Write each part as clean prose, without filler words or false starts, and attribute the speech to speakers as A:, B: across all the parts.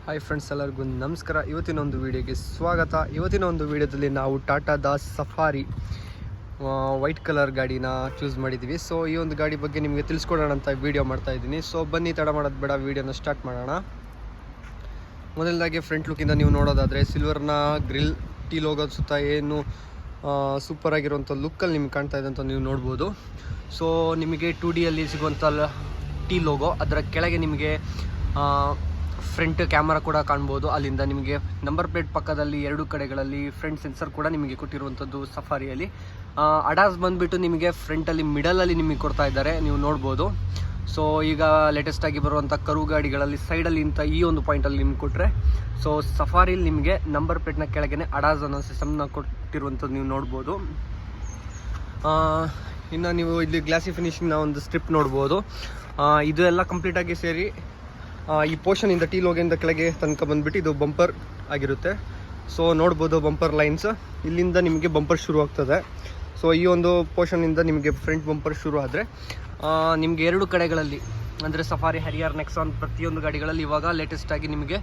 A: Hi friends, ಎಲ್ಲರಿಗೂ ನಮಸ್ಕಾರ. ಇವತ್ತಿನ ಒಂದು ವಿಡಿಯೋಗೆ ಸ್ವಾಗತ. ಇವತ್ತಿನ ಒಂದು ವಿಡಿಯೋದಲ್ಲಿ ನಾವು ಟಾಟಾದ ಸಫಾರಿ ವೈಟ್ ಕಲರ್ ಗಾಡಿನ ಚೂಸ್ ಮಾಡಿದ್ದೀವಿ. ಸೊ ಈ ಒಂದು ಗಾಡಿ ಬಗ್ಗೆ ನಿಮಗೆ ತಿಳಿಸ್ಕೊಡೋಣ ಅಂತ ವಿಡಿಯೋ ಮಾಡ್ತಾ ಇದ್ದೀನಿ. ಸೊ ಬನ್ನಿ, ತಡ ಮಾಡೋದು ಬೇಡ, ವಿಡಿಯೋನ ಸ್ಟಾರ್ಟ್ ಮಾಡೋಣ. ಮೊದಲದಾಗಿ ಫ್ರಂಟ್ ಲುಕ್ಕಿಂದ ನೀವು ನೋಡೋದಾದರೆ ಸಿಲ್ವರ್ನ ಗ್ರಿಲ್ ಟೀ ಲೋಗೋ ಸುತ್ತ ಏನು ಸೂಪರ್ ಆಗಿರುವಂಥ ಲುಕ್ಕಲ್ಲಿ ನಿಮ್ಗೆ ಕಾಣ್ತಾ ಇದೆ ಅಂತ ನೀವು ನೋಡ್ಬೋದು. ಸೊ ನಿಮಗೆ 2Dಯಲ್ಲಿ ಸಿಗುವಂಥ ಟೀ ಲೋಗೋ, ಅದರ ಕೆಳಗೆ ನಿಮಗೆ ಫ್ರಂಟ್ ಕ್ಯಾಮರಾ ಕೂಡ ಕಾಣ್ಬೋದು. ಅಲ್ಲಿಂದ ನಿಮಗೆ ನಂಬರ್ ಪ್ಲೇಟ್ ಪಕ್ಕದಲ್ಲಿ ಎರಡು ಕಡೆಗಳಲ್ಲಿ ಫ್ರಂಟ್ ಸೆನ್ಸರ್ ಕೂಡ ನಿಮಗೆ ಕೊಟ್ಟಿರುವಂಥದ್ದು ಸಫಾರಿಯಲ್ಲಿ. ಅಡಾಸ್ ಬಂದುಬಿಟ್ಟು ನಿಮಗೆ ಫ್ರಂಟಲ್ಲಿ ಮಿಡಲಲ್ಲಿ ನಿಮಗೆ ಕೊಡ್ತಾ ಇದ್ದಾರೆ, ನೀವು ನೋಡ್ಬೋದು. ಸೊ ಈಗ ಲೇಟೆಸ್ಟಾಗಿ ಬರುವಂಥ ಕರು ಗಾಡಿಗಳಲ್ಲಿ ಸೈಡಲ್ಲಿ ಇಂಥ ಈ ಒಂದು ಪಾಯಿಂಟಲ್ಲಿ ನಿಮ್ಗೆ ಕೊಟ್ಟರೆ, ಸೊ ಸಫಾರಿಲಿ ನಿಮಗೆ ನಂಬರ್ ಪ್ಲೇಟ್ನ ಕೆಳಗೆ ಅಡಾಸ್ ಅನ್ನೋ ಸಿಸ್ಟಮ್ನ ಕೊಟ್ಟಿರುವಂಥದ್ದು ನೀವು ನೋಡ್ಬೋದು. ಇನ್ನು ನೀವು ಇಲ್ಲಿ ಗ್ಲಾಸಿ ಫಿನಿಶಿಂಗ್ನ ಒಂದು ಸ್ಟ್ರಿಪ್ ನೋಡ್ಬೋದು. ಇದು ಎಲ್ಲ ಕಂಪ್ಲೀಟಾಗಿ ಸೇರಿ ಈ ಪೋರ್ಷನಿಂದ ಟೀ ಲೋಗಿಂದ ಕೆಳಗೆ ತನಕ ಬಂದುಬಿಟ್ಟು ಇದು ಬಂಪರ್ ಆಗಿರುತ್ತೆ. ಸೊ ನೋಡ್ಬೋದು ಬಂಪರ್ ಲೈನ್ಸ್, ಇಲ್ಲಿಂದ ನಿಮಗೆ ಬಂಪರ್ ಶುರು ಆಗ್ತದೆ. ಸೊ ಈ ಒಂದು ಪೋರ್ಷನಿಂದ ನಿಮಗೆ ಫ್ರಂಟ್ ಬಂಪರ್ ಶುರು ಆದರೆ ನಿಮಗೆ ಎರಡು ಕಡೆಗಳಲ್ಲಿ ಅಂದರೆ ಸಫಾರಿ, ಹರಿಯರ್, ನೆಕ್ಸಾನ್ ಪ್ರತಿಯೊಂದು ಗಾಡಿಗಳಲ್ಲಿ ಇವಾಗ ಲೇಟೆಸ್ಟಾಗಿ ನಿಮಗೆ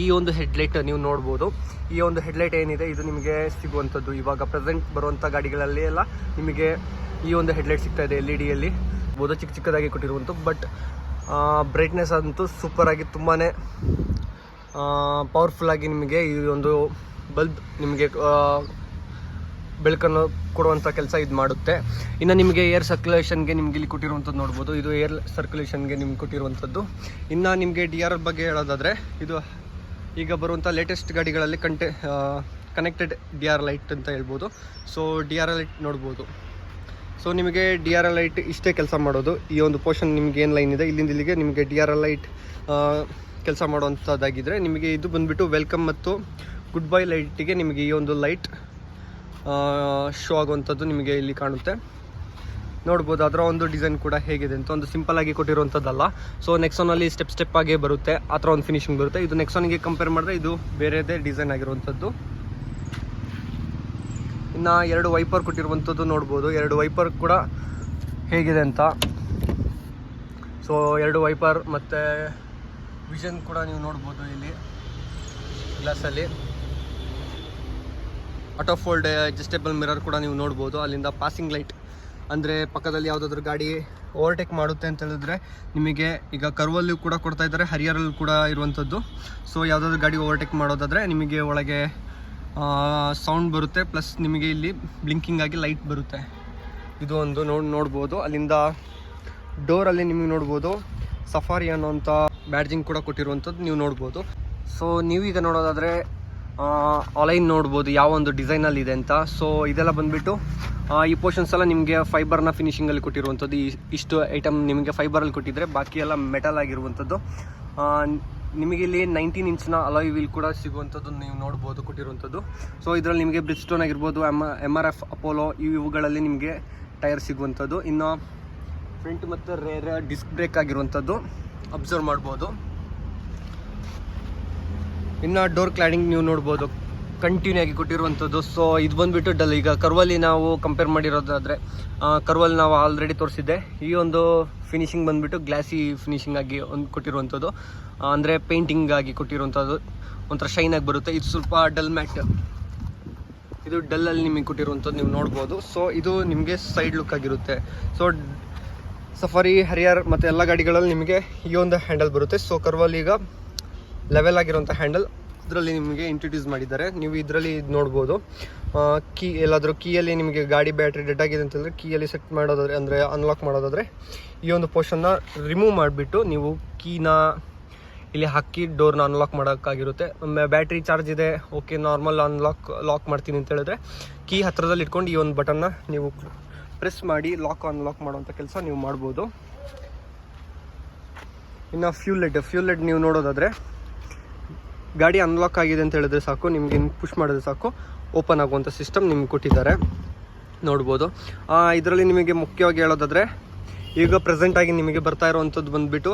A: ಈ ಒಂದು ಹೆಡ್ಲೈಟ್ ನೀವು ನೋಡ್ಬೋದು. ಈ ಒಂದು ಹೆಡ್ಲೈಟ್ ಏನಿದೆ ಇದು ನಿಮಗೆ ಸಿಗುವಂಥದ್ದು ಇವಾಗ ಪ್ರೆಸೆಂಟ್ ಬರುವಂಥ ಗಾಡಿಗಳಲ್ಲಿ ಎಲ್ಲ ನಿಮಗೆ ಈ ಒಂದು ಹೆಡ್ಲೈಟ್ ಸಿಗ್ತಾ ಇದೆ. LED ಬೋದು ಚಿಕ್ಕ ಚಿಕ್ಕದಾಗಿ ಕೊಟ್ಟಿರುವಂಥ, ಬಟ್ ಬ್ರೈಟ್ನೆಸ್ ಅಂತೂ ಸೂಪರಾಗಿ ತುಂಬಾ ಪವರ್ಫುಲ್ಲಾಗಿ ನಿಮಗೆ ಈ ಒಂದು ಬಲ್ಬ್ ನಿಮಗೆ ಬೆಳಕನ್ನು ಕೊಡುವಂಥ ಕೆಲಸ ಇದು ಮಾಡುತ್ತೆ. ಇನ್ನು ನಿಮಗೆ ಏರ್ ಸರ್ಕ್ಯುಲೇಷನ್ಗೆ ನಿಮ್ಗೆ ಇಲ್ಲಿ ಕೊಟ್ಟಿರುವಂಥದ್ದು ನೋಡ್ಬೋದು. ಇದು ಏರ್ ಸರ್ಕ್ಯುಲೇಷನ್ಗೆ ನಿಮ್ಗೆ ಕೊಟ್ಟಿರುವಂಥದ್ದು. ಇನ್ನು ನಿಮಗೆ DRL ಬಗ್ಗೆ ಹೇಳೋದಾದರೆ, ಇದು ಈಗ ಬರುವಂಥ ಲೇಟೆಸ್ಟ್ ಗಾಡಿಗಳಲ್ಲಿ ಕನೆಕ್ಟೆಡ್ DRL ಲೈಟ್ ಅಂತ ಹೇಳ್ಬೋದು. ಸೊ DRL ಲೈಟ್ ನೋಡ್ಬೋದು. ಸೊ ನಿಮಗೆ DRL ಲೈಟ್ ಇಷ್ಟೇ ಕೆಲಸ ಮಾಡೋದು. ಈ ಒಂದು ಪೋರ್ಷನ್ ನಿಮ್ಗೆ ಏನು ಲೈನ್ ಇದೆ ಇಲ್ಲಿಂದ ಇಲ್ಲಿಗೆ ನಿಮಗೆ DRL ಲೈಟ್ ಕೆಲಸ ಮಾಡುವಂಥದ್ದಾಗಿದ್ದರೆ, ನಿಮಗೆ ಇದು ಬಂದುಬಿಟ್ಟು ವೆಲ್ಕಮ್ ಮತ್ತು ಗುಡ್ ಬೈ ಲೈಟಿಗೆ ನಿಮಗೆ ಈ ಒಂದು ಲೈಟ್ ಶೋ ಆಗುವಂಥದ್ದು ನಿಮಗೆ ಇಲ್ಲಿ ಕಾಣುತ್ತೆ, ನೋಡ್ಬೋದು. ಅದರ ಒಂದು ಡಿಸೈನ್ ಕೂಡ ಹೇಗಿದೆ ಅಂತ, ಒಂದು ಸಿಂಪಲ್ಲಾಗಿ ಕೊಟ್ಟಿರುವಂಥದ್ದಲ್ಲ. ಸೊ ನೆಕ್ಸಾನಲ್ಲಿ ಸ್ಟೆಪ್ ಆಗೇ ಬರುತ್ತೆ, ಆ ಥರ ಒಂದು ಫಿನಿಶಿಂಗ್ ಬರುತ್ತೆ. ಇದು ನೆಕ್ಸಾನಿಗೆ ಕಂಪೇರ್ ಮಾಡಿದ್ರೆ ಇದು ಬೇರೆದೇ ಡಿಸೈನ್ ಆಗಿರುವಂಥದ್ದು. ಇನ್ನು ಎರಡು ವೈಪರ್ ಕೊಟ್ಟಿರುವಂಥದ್ದು ನೋಡ್ಬೋದು, ಎರಡು ವೈಪರ್ ಕೂಡ ಹೇಗಿದೆ ಅಂತ. ಸೊ ಎರಡು ವೈಪರ್ ಮತ್ತು ವಿಷನ್ ಕೂಡ ನೀವು ನೋಡ್ಬೋದು ಇಲ್ಲಿ ಗ್ಲಾಸಲ್ಲಿ. ಆಟೋ ಫೋಲ್ಡ್ ಅಡ್ಜಸ್ಟೇಬಲ್ ಮಿರರ್ ಕೂಡ ನೀವು ನೋಡ್ಬೋದು. ಅಲ್ಲಿಂದ ಪಾಸಿಂಗ್ ಲೈಟ್ ಅಂದರೆ ಪಕ್ಕದಲ್ಲಿ ಯಾವುದಾದ್ರೂ ಗಾಡಿ ಓವರ್ಟೇಕ್ ಮಾಡುತ್ತೆ ಅಂತ ಹೇಳಿದ್ರೆ ನಿಮಗೆ ಈಗ ಕರ್ವಲ್ಲೂ ಕೂಡ ಕೊಡ್ತಾ ಇದ್ದಾರೆ, ಹರಿಯರಲ್ಲೂ ಕೂಡ ಇರುವಂಥದ್ದು. ಸೊ ಯಾವುದಾದ್ರೂ ಗಾಡಿ ಓವರ್ಟೇಕ್ ಮಾಡೋದಾದರೆ ನಿಮಗೆ ಒಳಗೆ ಸೌಂಡ್ ಬರುತ್ತೆ, ಪ್ಲಸ್ ನಿಮಗೆ ಇಲ್ಲಿ ಬ್ಲಿಂಕಿಂಗ್ ಆಗಿ ಲೈಟ್ ಬರುತ್ತೆ. ಇದು ಒಂದು ನೋಡ್ಬೋದು. ಅಲ್ಲಿಂದ ಡೋರಲ್ಲಿ ನಿಮಗೆ ನೋಡ್ಬೋದು ಸಫಾರಿ ಅನ್ನೋಂಥ ಬ್ಯಾಡ್ಜಿಂಗ್ ಕೂಡ ಕೊಟ್ಟಿರುವಂಥದ್ದು ನೀವು ನೋಡ್ಬೋದು. ಸೊ ನೀವೀಗ ನೋಡೋದಾದರೆ ಆನ್ಲೈನ್ ನೋಡ್ಬೋದು ಯಾವ ಒಂದು ಡಿಸೈನಲ್ಲಿ ಇದೆ ಅಂತ. ಸೊ ಇದೆಲ್ಲ ಬಂದುಬಿಟ್ಟು ಈ ಪೋರ್ಷನ್ಸ್ ಎಲ್ಲ ನಿಮಗೆ ಫೈಬರ್ನ ಫಿನಿಶಿಂಗಲ್ಲಿ ಕೊಟ್ಟಿರುವಂಥದ್ದು. ಇಷ್ಟು ಐಟಮ್ ನಿಮಗೆ ಫೈಬರಲ್ಲಿ ಕೊಟ್ಟಿದ್ದರೆ, ಬಾಕಿ ಎಲ್ಲ ಮೆಟಲ್ ಆಗಿರುವಂಥದ್ದು. ನಿಮಗೆ ಇಲ್ಲಿ 19 ಇಂಚ್ನ ಅಲಾಯ್ ವೀಲ್ ಕೂಡ ಸಿಗುವಂಥದ್ದು ನೀವು ನೋಡ್ಬೋದು ಕೊಟ್ಟಿರುವಂಥದ್ದು. ಸೊ ಇದರಲ್ಲಿ ನಿಮಗೆ ಬ್ರಿಡ್ಜ್ಸ್ಟೋನ್ ಆಗಿರ್ಬೋದು, MRF, ಅಪೋಲೋ ಇವುಗಳಲ್ಲಿ ನಿಮಗೆ ಟೈರ್ ಸಿಗುವಂಥದ್ದು. ಇನ್ನು ಫ್ರಂಟ್ ಮತ್ತು ರೇರ್ ಡಿಸ್ಕ್ ಬ್ರೇಕ್ ಆಗಿರುವಂಥದ್ದು ಅಬ್ಸರ್ವ್ ಮಾಡ್ಬೋದು. ಇನ್ನು ಡೋರ್ ಕ್ಲಾಡಿಂಗ್ ನೀವು ನೋಡ್ಬೋದು ಕಂಟಿನ್ಯೂ ಆಗಿ ಕೊಟ್ಟಿರುವಂಥದ್ದು. ಸೊ ಇದು ಬಂದುಬಿಟ್ಟು ಡಲ್. ಈಗ ಕರ್ವಲ್ಲಿ ನಾವು ಕಂಪೇರ್ ಮಾಡಿರೋದಾದರೆ, ಕರ್ವಲ್ಲಿ ನಾವು ಆಲ್ರೆಡಿ ತೋರಿಸಿದ್ದೆ. ಈ ಒಂದು ಫಿನಿಶಿಂಗ್ ಬಂದುಬಿಟ್ಟು ಗ್ಲಾಸಿ ಫಿನಿಶಿಂಗ್ ಆಗಿ ಒಂದು ಕೊಟ್ಟಿರುವಂಥದ್ದು, ಅಂದರೆ ಪೇಂಟಿಂಗ್ ಆಗಿ ಕೊಟ್ಟಿರುವಂಥದ್ದು, ಒಂಥರ ಶೈನ್ ಆಗಿ ಬರುತ್ತೆ. ಇದು ಸ್ವಲ್ಪ ಡಲ್ ಮ್ಯಾಟ್, ಇದು ಡಲ್ಲಲ್ಲಿ ನಿಮಗೆ ಕೊಟ್ಟಿರುವಂಥದ್ದು ನೀವು ನೋಡ್ಬೋದು. ಸೊ ಇದು ನಿಮಗೆ ಸೈಡ್ ಲುಕ್ ಆಗಿರುತ್ತೆ. ಸೊ ಸಫಾರಿ, ಹರಿಯರ್ ಮತ್ತು ಎಲ್ಲ ಗಾಡಿಗಳಲ್ಲಿ ನಿಮಗೆ ಈ ಒಂದು ಹ್ಯಾಂಡಲ್ ಬರುತ್ತೆ. ಸೊ ಕರ್ವಲ್ಲಿ ಈಗ ಲೆವೆಲ್ ಆಗಿರುವಂಥ ಹ್ಯಾಂಡಲ್ ಇದರಲ್ಲಿ ನಿಮಗೆ ಇಂಟ್ರೊಡ್ಯೂಸ್ ಮಾಡಿದ್ದಾರೆ. ನೀವು ಇದರಲ್ಲಿ ನೋಡ್ಬೋದು. ಎಲ್ಲಾದರೂ ಕೀಯಲ್ಲಿ ನಿಮಗೆ ಗಾಡಿ ಬ್ಯಾಟ್ರಿ ಡೆಡ್ ಆಗಿದೆ ಅಂತಂದರೆ ಕೀಯಲ್ಲಿ ಸೆಟ್ ಮಾಡೋದಾದರೆ, ಅಂದರೆ ಅನ್ಲಾಕ್ ಮಾಡೋದಾದರೆ ಈ ಒಂದು ಪೋರ್ಷನ್ನ ರಿಮೂವ್ ಮಾಡಿಬಿಟ್ಟು ನೀವು ಕೀನ ಇಲ್ಲಿ ಹಾಕಿ ಡೋರ್ನ ಅನ್ಲಾಕ್ ಮಾಡೋಕ್ಕಾಗಿರುತ್ತೆ. ಬ್ಯಾಟ್ರಿ ಚಾರ್ಜ್ ಇದೆ, ಓಕೆ, ನಾರ್ಮಲ್ ಲಾಕ್ ಮಾಡ್ತೀನಿ ಅಂತ ಹೇಳಿದ್ರೆ ಕೀ ಹತ್ತಿರದಲ್ಲಿ ಇಟ್ಕೊಂಡು ಈ ಒಂದು ಬಟನ್ನ ನೀವು ಪ್ರೆಸ್ ಮಾಡಿ ಅನ್ಲಾಕ್ ಮಾಡೋವಂಥ ಕೆಲಸ ನೀವು ಮಾಡ್ಬೋದು. ಇನ್ನು ಫ್ಯೂಲ್ ಲೆಡ್ ನೀವು ನೋಡೋದಾದರೆ, ಗಾಡಿ ಅನ್ಲಾಕ್ ಆಗಿದೆ ಅಂತ ಹೇಳಿದ್ರೆ ಸಾಕು, ನಿಮಗೆ ಪುಷ್ ಮಾಡಿದ್ರೆ ಸಾಕು ಓಪನ್ ಆಗುವಂಥ ಸಿಸ್ಟಮ್ ನಿಮ್ಗೆ ಕೊಟ್ಟಿದ್ದಾರೆ, ನೋಡ್ಬೋದು. ಇದರಲ್ಲಿ ನಿಮಗೆ ಮುಖ್ಯವಾಗಿ ಹೇಳೋದಾದರೆ, ಈಗ ಪ್ರೆಸೆಂಟಾಗಿ ನಿಮಗೆ ಬರ್ತಾ ಇರುವಂಥದ್ದು ಬಂದುಬಿಟ್ಟು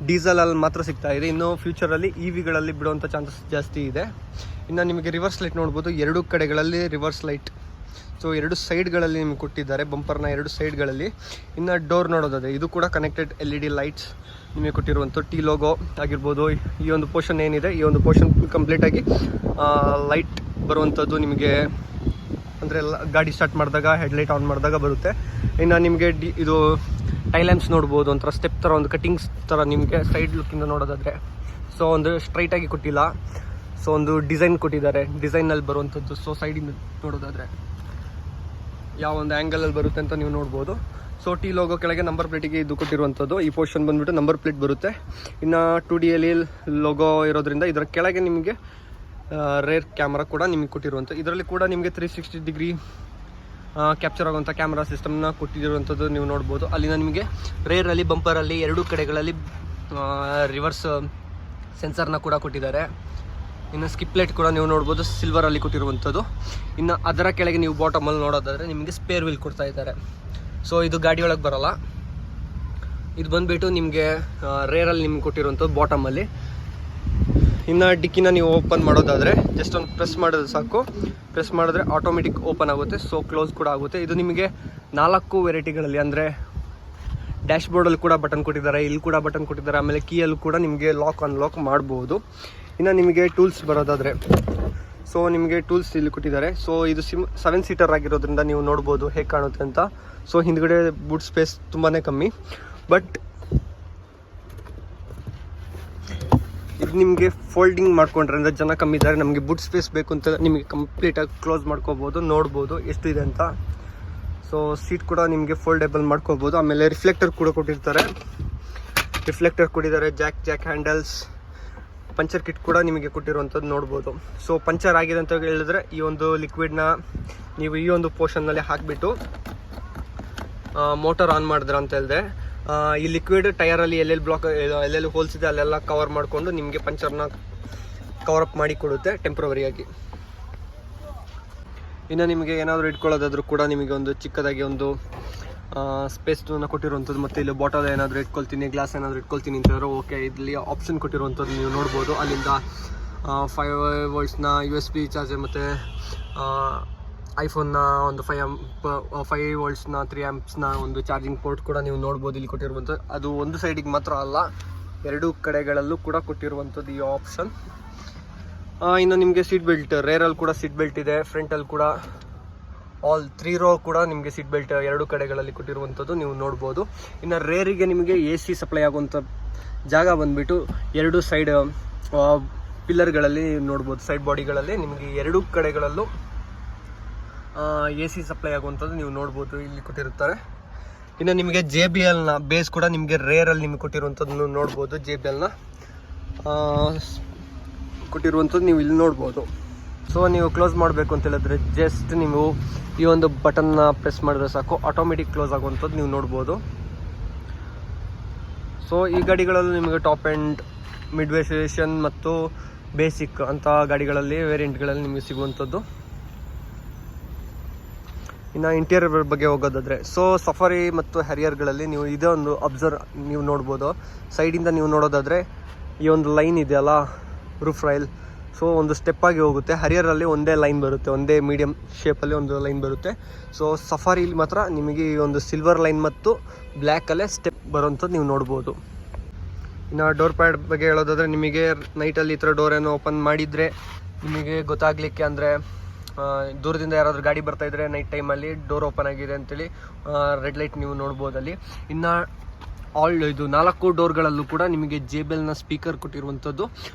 A: ಡೀಸೆಲಲ್ಲಿ ಮಾತ್ರ ಸಿಗ್ತಾ ಇದೆ. ಇನ್ನು ಫ್ಯೂಚರಲ್ಲಿ EVಗಳಲ್ಲಿ ಬಿಡುವಂಥ ಚಾನ್ಸಸ್ ಜಾಸ್ತಿ ಇದೆ. ಇನ್ನು ನಿಮಗೆ ರಿವರ್ಸ್ ಲೈಟ್ ನೋಡ್ಬೋದು, ಎರಡು ಕಡೆಗಳಲ್ಲಿ ರಿವರ್ಸ್ ಲೈಟ್. ಸೊ 2 ಸೈಡ್ಗಳಲ್ಲಿ ನಿಮ್ಗೆ ಕೊಟ್ಟಿದ್ದಾರೆ, ಬಂಪರ್ನ 2 ಸೈಡ್ಗಳಲ್ಲಿ. ಇನ್ನು ಡೋರ್ ನೋಡೋದಾದರೆ ಇದು ಕೂಡ ಕನೆಕ್ಟೆಡ್ LED ಲೈಟ್ಸ್ ನಿಮಗೆ ಕೊಟ್ಟಿರುವಂಥ ಟಿ ಲೋಗೋ ಆಗಿರ್ಬೋದು. ಈ ಒಂದು ಪೋರ್ಷನ್ ಏನಿದೆ, ಈ ಒಂದು ಪೋರ್ಷನ್ ಕಂಪ್ಲೀಟಾಗಿ ಲೈಟ್ ಬರುವಂಥದ್ದು ನಿಮಗೆ, ಅಂದರೆ ಗಾಡಿ ಸ್ಟಾರ್ಟ್ ಮಾಡಿದಾಗ ಹೆಡ್ಲೈಟ್ ಆನ್ ಮಾಡಿದಾಗ ಬರುತ್ತೆ. ಇನ್ನು ನಿಮಗೆ ಇದು ಟೈಲ್ ಲ್ಯಾಂಪ್ಸ್ ನೋಡ್ಬೋದು, ಒಂಥರ ಸ್ಟೆಪ್ ಥರ, ಒಂದು ಕಟಿಂಗ್ಸ್ ಥರ ನಿಮಗೆ ಸೈಡ್ ಲುಕ್ಕಿಂದ ನೋಡೋದಾದರೆ. ಸೊ ಒಂದು ಸ್ಟ್ರೈಟಾಗಿ ಕೊಟ್ಟಿಲ್ಲ, ಸೊ ಒಂದು ಡಿಸೈನ್ ಕೊಟ್ಟಿದ್ದಾರೆ, ಡಿಸೈನಲ್ಲಿ ಬರುವಂಥದ್ದು. ಸೊ ಸೈಡಿಂದ ನೋಡೋದಾದರೆ ಯಾವ ಒಂದು ಆ್ಯಂಗಲಲ್ಲಿ ಬರುತ್ತೆ ಅಂತ ನೀವು ನೋಡ್ಬೋದು. ಸೊ ಟಿ ಲೋಗೋ ಕೆಳಗೆ ನಂಬರ್ ಪ್ಲೇಟಿಗೆ ಇದು ಕೊಟ್ಟಿರುವಂಥದ್ದು. ಈ ಪೋರ್ಷನ್ ಬಂದುಬಿಟ್ಟು ನಂಬರ್ ಪ್ಲೇಟ್ ಬರುತ್ತೆ. ಇನ್ನು 2Dಯಲ್ಲಿ ಲೋಗೋ ಇರೋದ್ರಿಂದ ಇದರ ಕೆಳಗೆ ನಿಮಗೆ ರೇರ್ ಕ್ಯಾಮ್ರಾ ಕೂಡ ನಿಮಗೆ ಕೊಟ್ಟಿರುವಂಥ, ಇದರಲ್ಲಿ ಕೂಡ ನಿಮಗೆ 360 ಡಿಗ್ರಿ ಕ್ಯಾಪ್ಚರ್ ಆಗುವಂಥ ಕ್ಯಾಮ್ರಾ ಸಿಸ್ಟಮ್ನ ಕೊಟ್ಟಿರುವಂಥದ್ದು ನೀವು ನೋಡ್ಬೋದು. ಅಲ್ಲಿಂದ ನಿಮಗೆ ರೇರಲ್ಲಿ ಬಂಪರಲ್ಲಿ 2 ಕಡೆಗಳಲ್ಲಿ ರಿವರ್ಸ್ ಸೆನ್ಸರ್ನ ಕೂಡ ಕೊಟ್ಟಿದ್ದಾರೆ. ಇನ್ನು ಸ್ಕಿಪ್ ಲೈಟ್ ಕೂಡ ನೀವು ನೋಡ್ಬೋದು, ಸಿಲ್ವರಲ್ಲಿ ಕೊಟ್ಟಿರುವಂಥದ್ದು. ಇನ್ನು ಅದರ ಕೆಳಗೆ ನೀವು ಬಾಟಮಲ್ಲಿ ನೋಡೋದಾದರೆ ನಿಮಗೆ ಸ್ಪೇರ್ ವೀಲ್ ಕೊಡ್ತಾ ಇದ್ದಾರೆ. ಸೊ ಇದು ಗಾಡಿ ಒಳಗೆ ಬರೋಲ್ಲ, ಇದು ಬಂದುಬಿಟ್ಟು ನಿಮಗೆ ರೇರಲ್ಲಿ ನಿಮ್ಗೆ ಕೊಟ್ಟಿರುವಂಥದ್ದು ಬಾಟಮಲ್ಲಿ. ಇನ್ನು ಡಿಕ್ಕಿನ ನೀವು ಓಪನ್ ಮಾಡೋದಾದರೆ ಜಸ್ಟ್ ಒಂದು ಪ್ರೆಸ್ ಮಾಡಿದ್ರೆ ಸಾಕು, ಪ್ರೆಸ್ ಮಾಡಿದ್ರೆ ಆಟೋಮೆಟಿಕ್ ಓಪನ್ ಆಗುತ್ತೆ. ಸೊ ಕ್ಲೋಸ್ ಕೂಡ ಆಗುತ್ತೆ. ಇದು ನಿಮಗೆ 4 ವೆರೈಟಿಗಳಲ್ಲಿ, ಅಂದರೆ ಡ್ಯಾಶ್ ಬೋರ್ಡಲ್ಲಿ ಕೂಡ ಬಟನ್ ಕೊಟ್ಟಿದ್ದಾರೆ, ಇಲ್ಲಿ ಕೂಡ ಬಟನ್ ಕೊಟ್ಟಿದ್ದಾರೆ, ಆಮೇಲೆ ಕೀಯಲ್ಲೂ ಕೂಡ ನಿಮಗೆ ಲಾಕ್ ಅನ್ಲಾಕ್ ಮಾಡ್ಬೋದು. ಇನ್ನು ನಿಮಗೆ ಟೂಲ್ಸ್ ಬರೋದಾದರೆ, ಸೊ ನಿಮಗೆ ಟೂಲ್ಸ್ ಇಲ್ಲಿ ಕೊಟ್ಟಿದ್ದಾರೆ. ಸೊ ಇದು 7 ಸೀಟರ್ ಆಗಿರೋದ್ರಿಂದ ನೀವು ನೋಡ್ಬೋದು ಹೇಗೆ ಕಾಣುತ್ತೆ ಅಂತ. ಸೊ ಹಿಂದ್ಗಡೆ ಬೂಟ್ ಸ್ಪೇಸ್ ತುಂಬಾ ಕಮ್ಮಿ, ಬಟ್ ಇದು ನಿಮಗೆ ಫೋಲ್ಡಿಂಗ್ ಮಾಡ್ಕೊಂಡ್ರೆ, ಅಂದರೆ ಜನ ಕಮ್ಮಿ ಇದ್ದಾರೆ, ನಮಗೆ ಬೂಟ್ ಸ್ಪೇಸ್ ಬೇಕು ಅಂತ ನಿಮಗೆ ಕಂಪ್ಲೀಟಾಗಿ ಕ್ಲೋಸ್ ಮಾಡ್ಕೋಬೋದು, ನೋಡ್ಬೋದು ಎಷ್ಟು ಇದೆ ಅಂತ. ಸೊ ಸೀಟ್ ಕೂಡ ನಿಮಗೆ ಫೋಲ್ಡೇಬಲ್ ಮಾಡ್ಕೋಬೋದು. ಆಮೇಲೆ ರಿಫ್ಲೆಕ್ಟರ್ ಕೂಡ ಕೊಟ್ಟಿರ್ತಾರೆ, ರಿಫ್ಲೆಕ್ಟರ್ ಕೊಟ್ಟಿದ್ದಾರೆ, ಜಾಕ್ ಹ್ಯಾಂಡಲ್ಸ್, ಪಂಚರ್ ಕಿಟ್ ಕೂಡ ನಿಮಗೆ ಕೊಟ್ಟಿರುವಂಥದ್ದು ನೋಡ್ಬೋದು. ಸೊ ಪಂಚರ್ ಆಗಿದೆ ಅಂತ ಹೇಳಿದ್ರೆ ಈ ಒಂದು ಲಿಕ್ವಿಡ್ನ ನೀವು ಈ ಒಂದು ಪೋರ್ಷನ್ನಲ್ಲಿ ಹಾಕಿಬಿಟ್ಟು ಮೋಟರ್ ಆನ್ ಮಾಡಿದ್ರೆ ಅಂತ ಹೇಳಿದೆ, ಈ ಲಿಕ್ವಿಡ್ ಟೈರಲ್ಲಿ ಎಲ್ಲೆಲ್ಲಿ ಹೋಲ್ಸ್ ಇದೆ ಅಲ್ಲೆಲ್ಲ ಕವರ್ ಮಾಡಿಕೊಂಡು ನಿಮಗೆ ಪಂಚರ್ನ ಕವರಪ್ ಮಾಡಿ ಕೊಡುತ್ತೆ ಟೆಂಪ್ರವರಿಯಾಗಿ. ಇನ್ನು ನಿಮಗೆ ಏನಾದರೂ ಇಟ್ಕೊಳ್ಳೋದಾದ್ರೂ ಕೂಡ ನಿಮಗೆ ಒಂದು ಚಿಕ್ಕದಾಗಿ ಒಂದು ಸ್ಪೇಸ್ನ ಕೊಟ್ಟಿರುವಂಥದ್ದು. ಮತ್ತು ಇಲ್ಲಿ ಬಾಟಲ್ ಏನಾದರೂ ಇಟ್ಕೊಳ್ತೀನಿ, ಗ್ಲಾಸ್ ಏನಾದರೂ ಇಟ್ಕೊಳ್ತೀನಿ ಅಂತಂದರೆ ಓಕೆ, ಇಲ್ಲಿ ಆಪ್ಷನ್ ಕೊಟ್ಟಿರುವಂಥದ್ದು ನೀವು ನೋಡ್ಬೋದು. ಅಲ್ಲಿಂದ 5 ವೋಲ್ಟ್ಸ್ನ USB ಚಾರ್ಜರ್, ಮತ್ತು ಐಫೋನ್ನ ಒಂದು 5 ವೋಲ್ಟ್ಸ್ನ 3 ಆ್ಯಂಪ್ಸ್ನ ಒಂದು ಚಾರ್ಜಿಂಗ್ ಪೋರ್ಟ್ ಕೂಡ ನೀವು ನೋಡ್ಬೋದು ಇಲ್ಲಿ ಕೊಟ್ಟಿರುವಂಥದ್ದು. ಅದು ಒಂದು ಸೈಡಿಗೆ ಮಾತ್ರ ಅಲ್ಲ, 2 ಕಡೆಗಳಲ್ಲೂ ಕೂಡ ಕೊಟ್ಟಿರುವಂಥದ್ದು ಈ ಆಪ್ಷನ್. ಇನ್ನು ನಿಮಗೆ ಸೀಟ್ ಬೆಲ್ಟ್, ರೇರಲ್ಲಿ ಕೂಡ ಸೀಟ್ ಬೆಲ್ಟ್ ಇದೆ, ಫ್ರಂಟಲ್ಲಿ ಕೂಡ ಆಲ್ 3 ರೋ ಕೂಡ ನಿಮಗೆ ಸೀಟ್ ಬೆಲ್ಟ್ 2 ಕಡೆಗಳಲ್ಲಿ ಕೊಟ್ಟಿರುವಂಥದ್ದು ನೀವು ನೋಡ್ಬೋದು. ಇನ್ನು ರೇರಿಗೆ ನಿಮಗೆ AC ಸಪ್ಲೈ ಆಗುವಂಥ ಜಾಗ ಬಂದುಬಿಟ್ಟು 2 ಸೈಡ್ ಪಿಲ್ಲರ್ಗಳಲ್ಲಿ ನೋಡ್ಬೋದು, ಸೈಡ್ ಬಾಡಿಗಳಲ್ಲಿ ನಿಮಗೆ 2 ಕಡೆಗಳಲ್ಲೂ AC ಸಪ್ಲೈ ಆಗುವಂಥದ್ದು ನೀವು ನೋಡ್ಬೋದು, ಇಲ್ಲಿ ಕೊಟ್ಟಿರುತ್ತಾರೆ. ಇನ್ನು ನಿಮಗೆ JBLನ ಬೇಸ್ ಕೂಡ ನಿಮಗೆ ರೇರಲ್ಲಿ ನಿಮಗೆ ಕೊಟ್ಟಿರುವಂಥದ್ದು ನೋಡ್ಬೋದು, JBLನ ಕೊಟ್ಟಿರುವಂಥದ್ದು ನೀವು ಇಲ್ಲಿ ನೋಡ್ಬೋದು. ಸೊ ನೀವು ಕ್ಲೋಸ್ ಮಾಡಬೇಕು ಅಂತ ಹೇಳಿದ್ರೆ ಜಸ್ಟ್ ನೀವು ಈ ಒಂದು ಬಟನ್ನ ಪ್ರೆಸ್ ಮಾಡಿದ್ರೆ ಸಾಕು, ಆಟೋಮೆಟಿಕ್ ಕ್ಲೋಸ್ ಆಗುವಂಥದ್ದು ನೀವು ನೋಡ್ಬೋದು. ಸೊ ಈ ಗಾಡಿಗಳಲ್ಲೂ ನಿಮಗೆ ಟಾಪ್ ಆ್ಯಂಡ್ ಮಿಡ್ ವೇರಿಯೇಷನ್ ಮತ್ತು ಬೇಸಿಕ್ ಅಂತ ಗಾಡಿಗಳಲ್ಲಿ ವೇರಿಯಂಟ್ಗಳಲ್ಲಿ ನಿಮಗೆ ಸಿಗುವಂಥದ್ದು. ಇನ್ನು ಇಂಟೀರಿಯರ್ ಬಗ್ಗೆ ಹೋಗೋದಾದರೆ, ಸೊ ಸಫಾರಿ ಮತ್ತು ಹ್ಯಾರಿಯರ್ಗಳಲ್ಲಿ ನೀವು ಇದೇ ಒಂದು ಅಬ್ಸರ್ವ್ ನೀವು ನೋಡ್ಬೋದು. ಸೈಡಿಂದ ನೀವು ನೋಡೋದಾದರೆ ಈ ಒಂದು ಲೈನ್ ಇದೆಯಲ್ಲ ರೂಫ್ ರೈಲ್, ಸೊ ಒಂದು ಸ್ಟೆಪ್ ಆಗಿ ಹೋಗುತ್ತೆ. ಹರಿಯರಲ್ಲಿ ಒಂದೇ ಲೈನ್ ಬರುತ್ತೆ, ಒಂದೇ ಮೀಡಿಯಮ್ ಶೇಪಲ್ಲಿ ಒಂದು ಲೈನ್ ಬರುತ್ತೆ. ಸೊ ಸಫಾರಿಲಿ ಮಾತ್ರ ನಿಮಗೆ ಈ ಒಂದು ಸಿಲ್ವರ್ ಲೈನ್ ಮತ್ತು ಬ್ಲ್ಯಾಕಲ್ಲೇ ಸ್ಟೆಪ್ ಬರೋಂಥದ್ದು ನೀವು ನೋಡ್ಬೋದು. ಇನ್ನು ಡೋರ್ ಪ್ಯಾಡ್ ಬಗ್ಗೆ ಹೇಳೋದಾದರೆ, ನಿಮಗೆ ನೈಟಲ್ಲಿ ಈ ಥರ ಡೋರನ್ನು ಓಪನ್ ಮಾಡಿದರೆ ನಿಮಗೆ ಗೊತ್ತಾಗಲಿಕ್ಕೆ, ಅಂದರೆ ದೂರದಿಂದ ಯಾರಾದರೂ ಗಾಡಿ ಬರ್ತಾಯಿದ್ರೆ ನೈಟ್ ಟೈಮಲ್ಲಿ ಡೋರ್ ಓಪನ್ ಆಗಿದೆ ಅಂತೇಳಿ ರೆಡ್ ಲೈಟ್ ನೀವು ನೋಡ್ಬೋದು ಅಲ್ಲಿ. ಇನ್ನು ಇದು 4 ಡೋರ್ಗಳಲ್ಲೂ ಕೂಡ ನಿಮಗೆ JBLನ ಸ್ಪೀಕರ್ ಕೊಟ್ಟಿರುವಂಥದ್ದು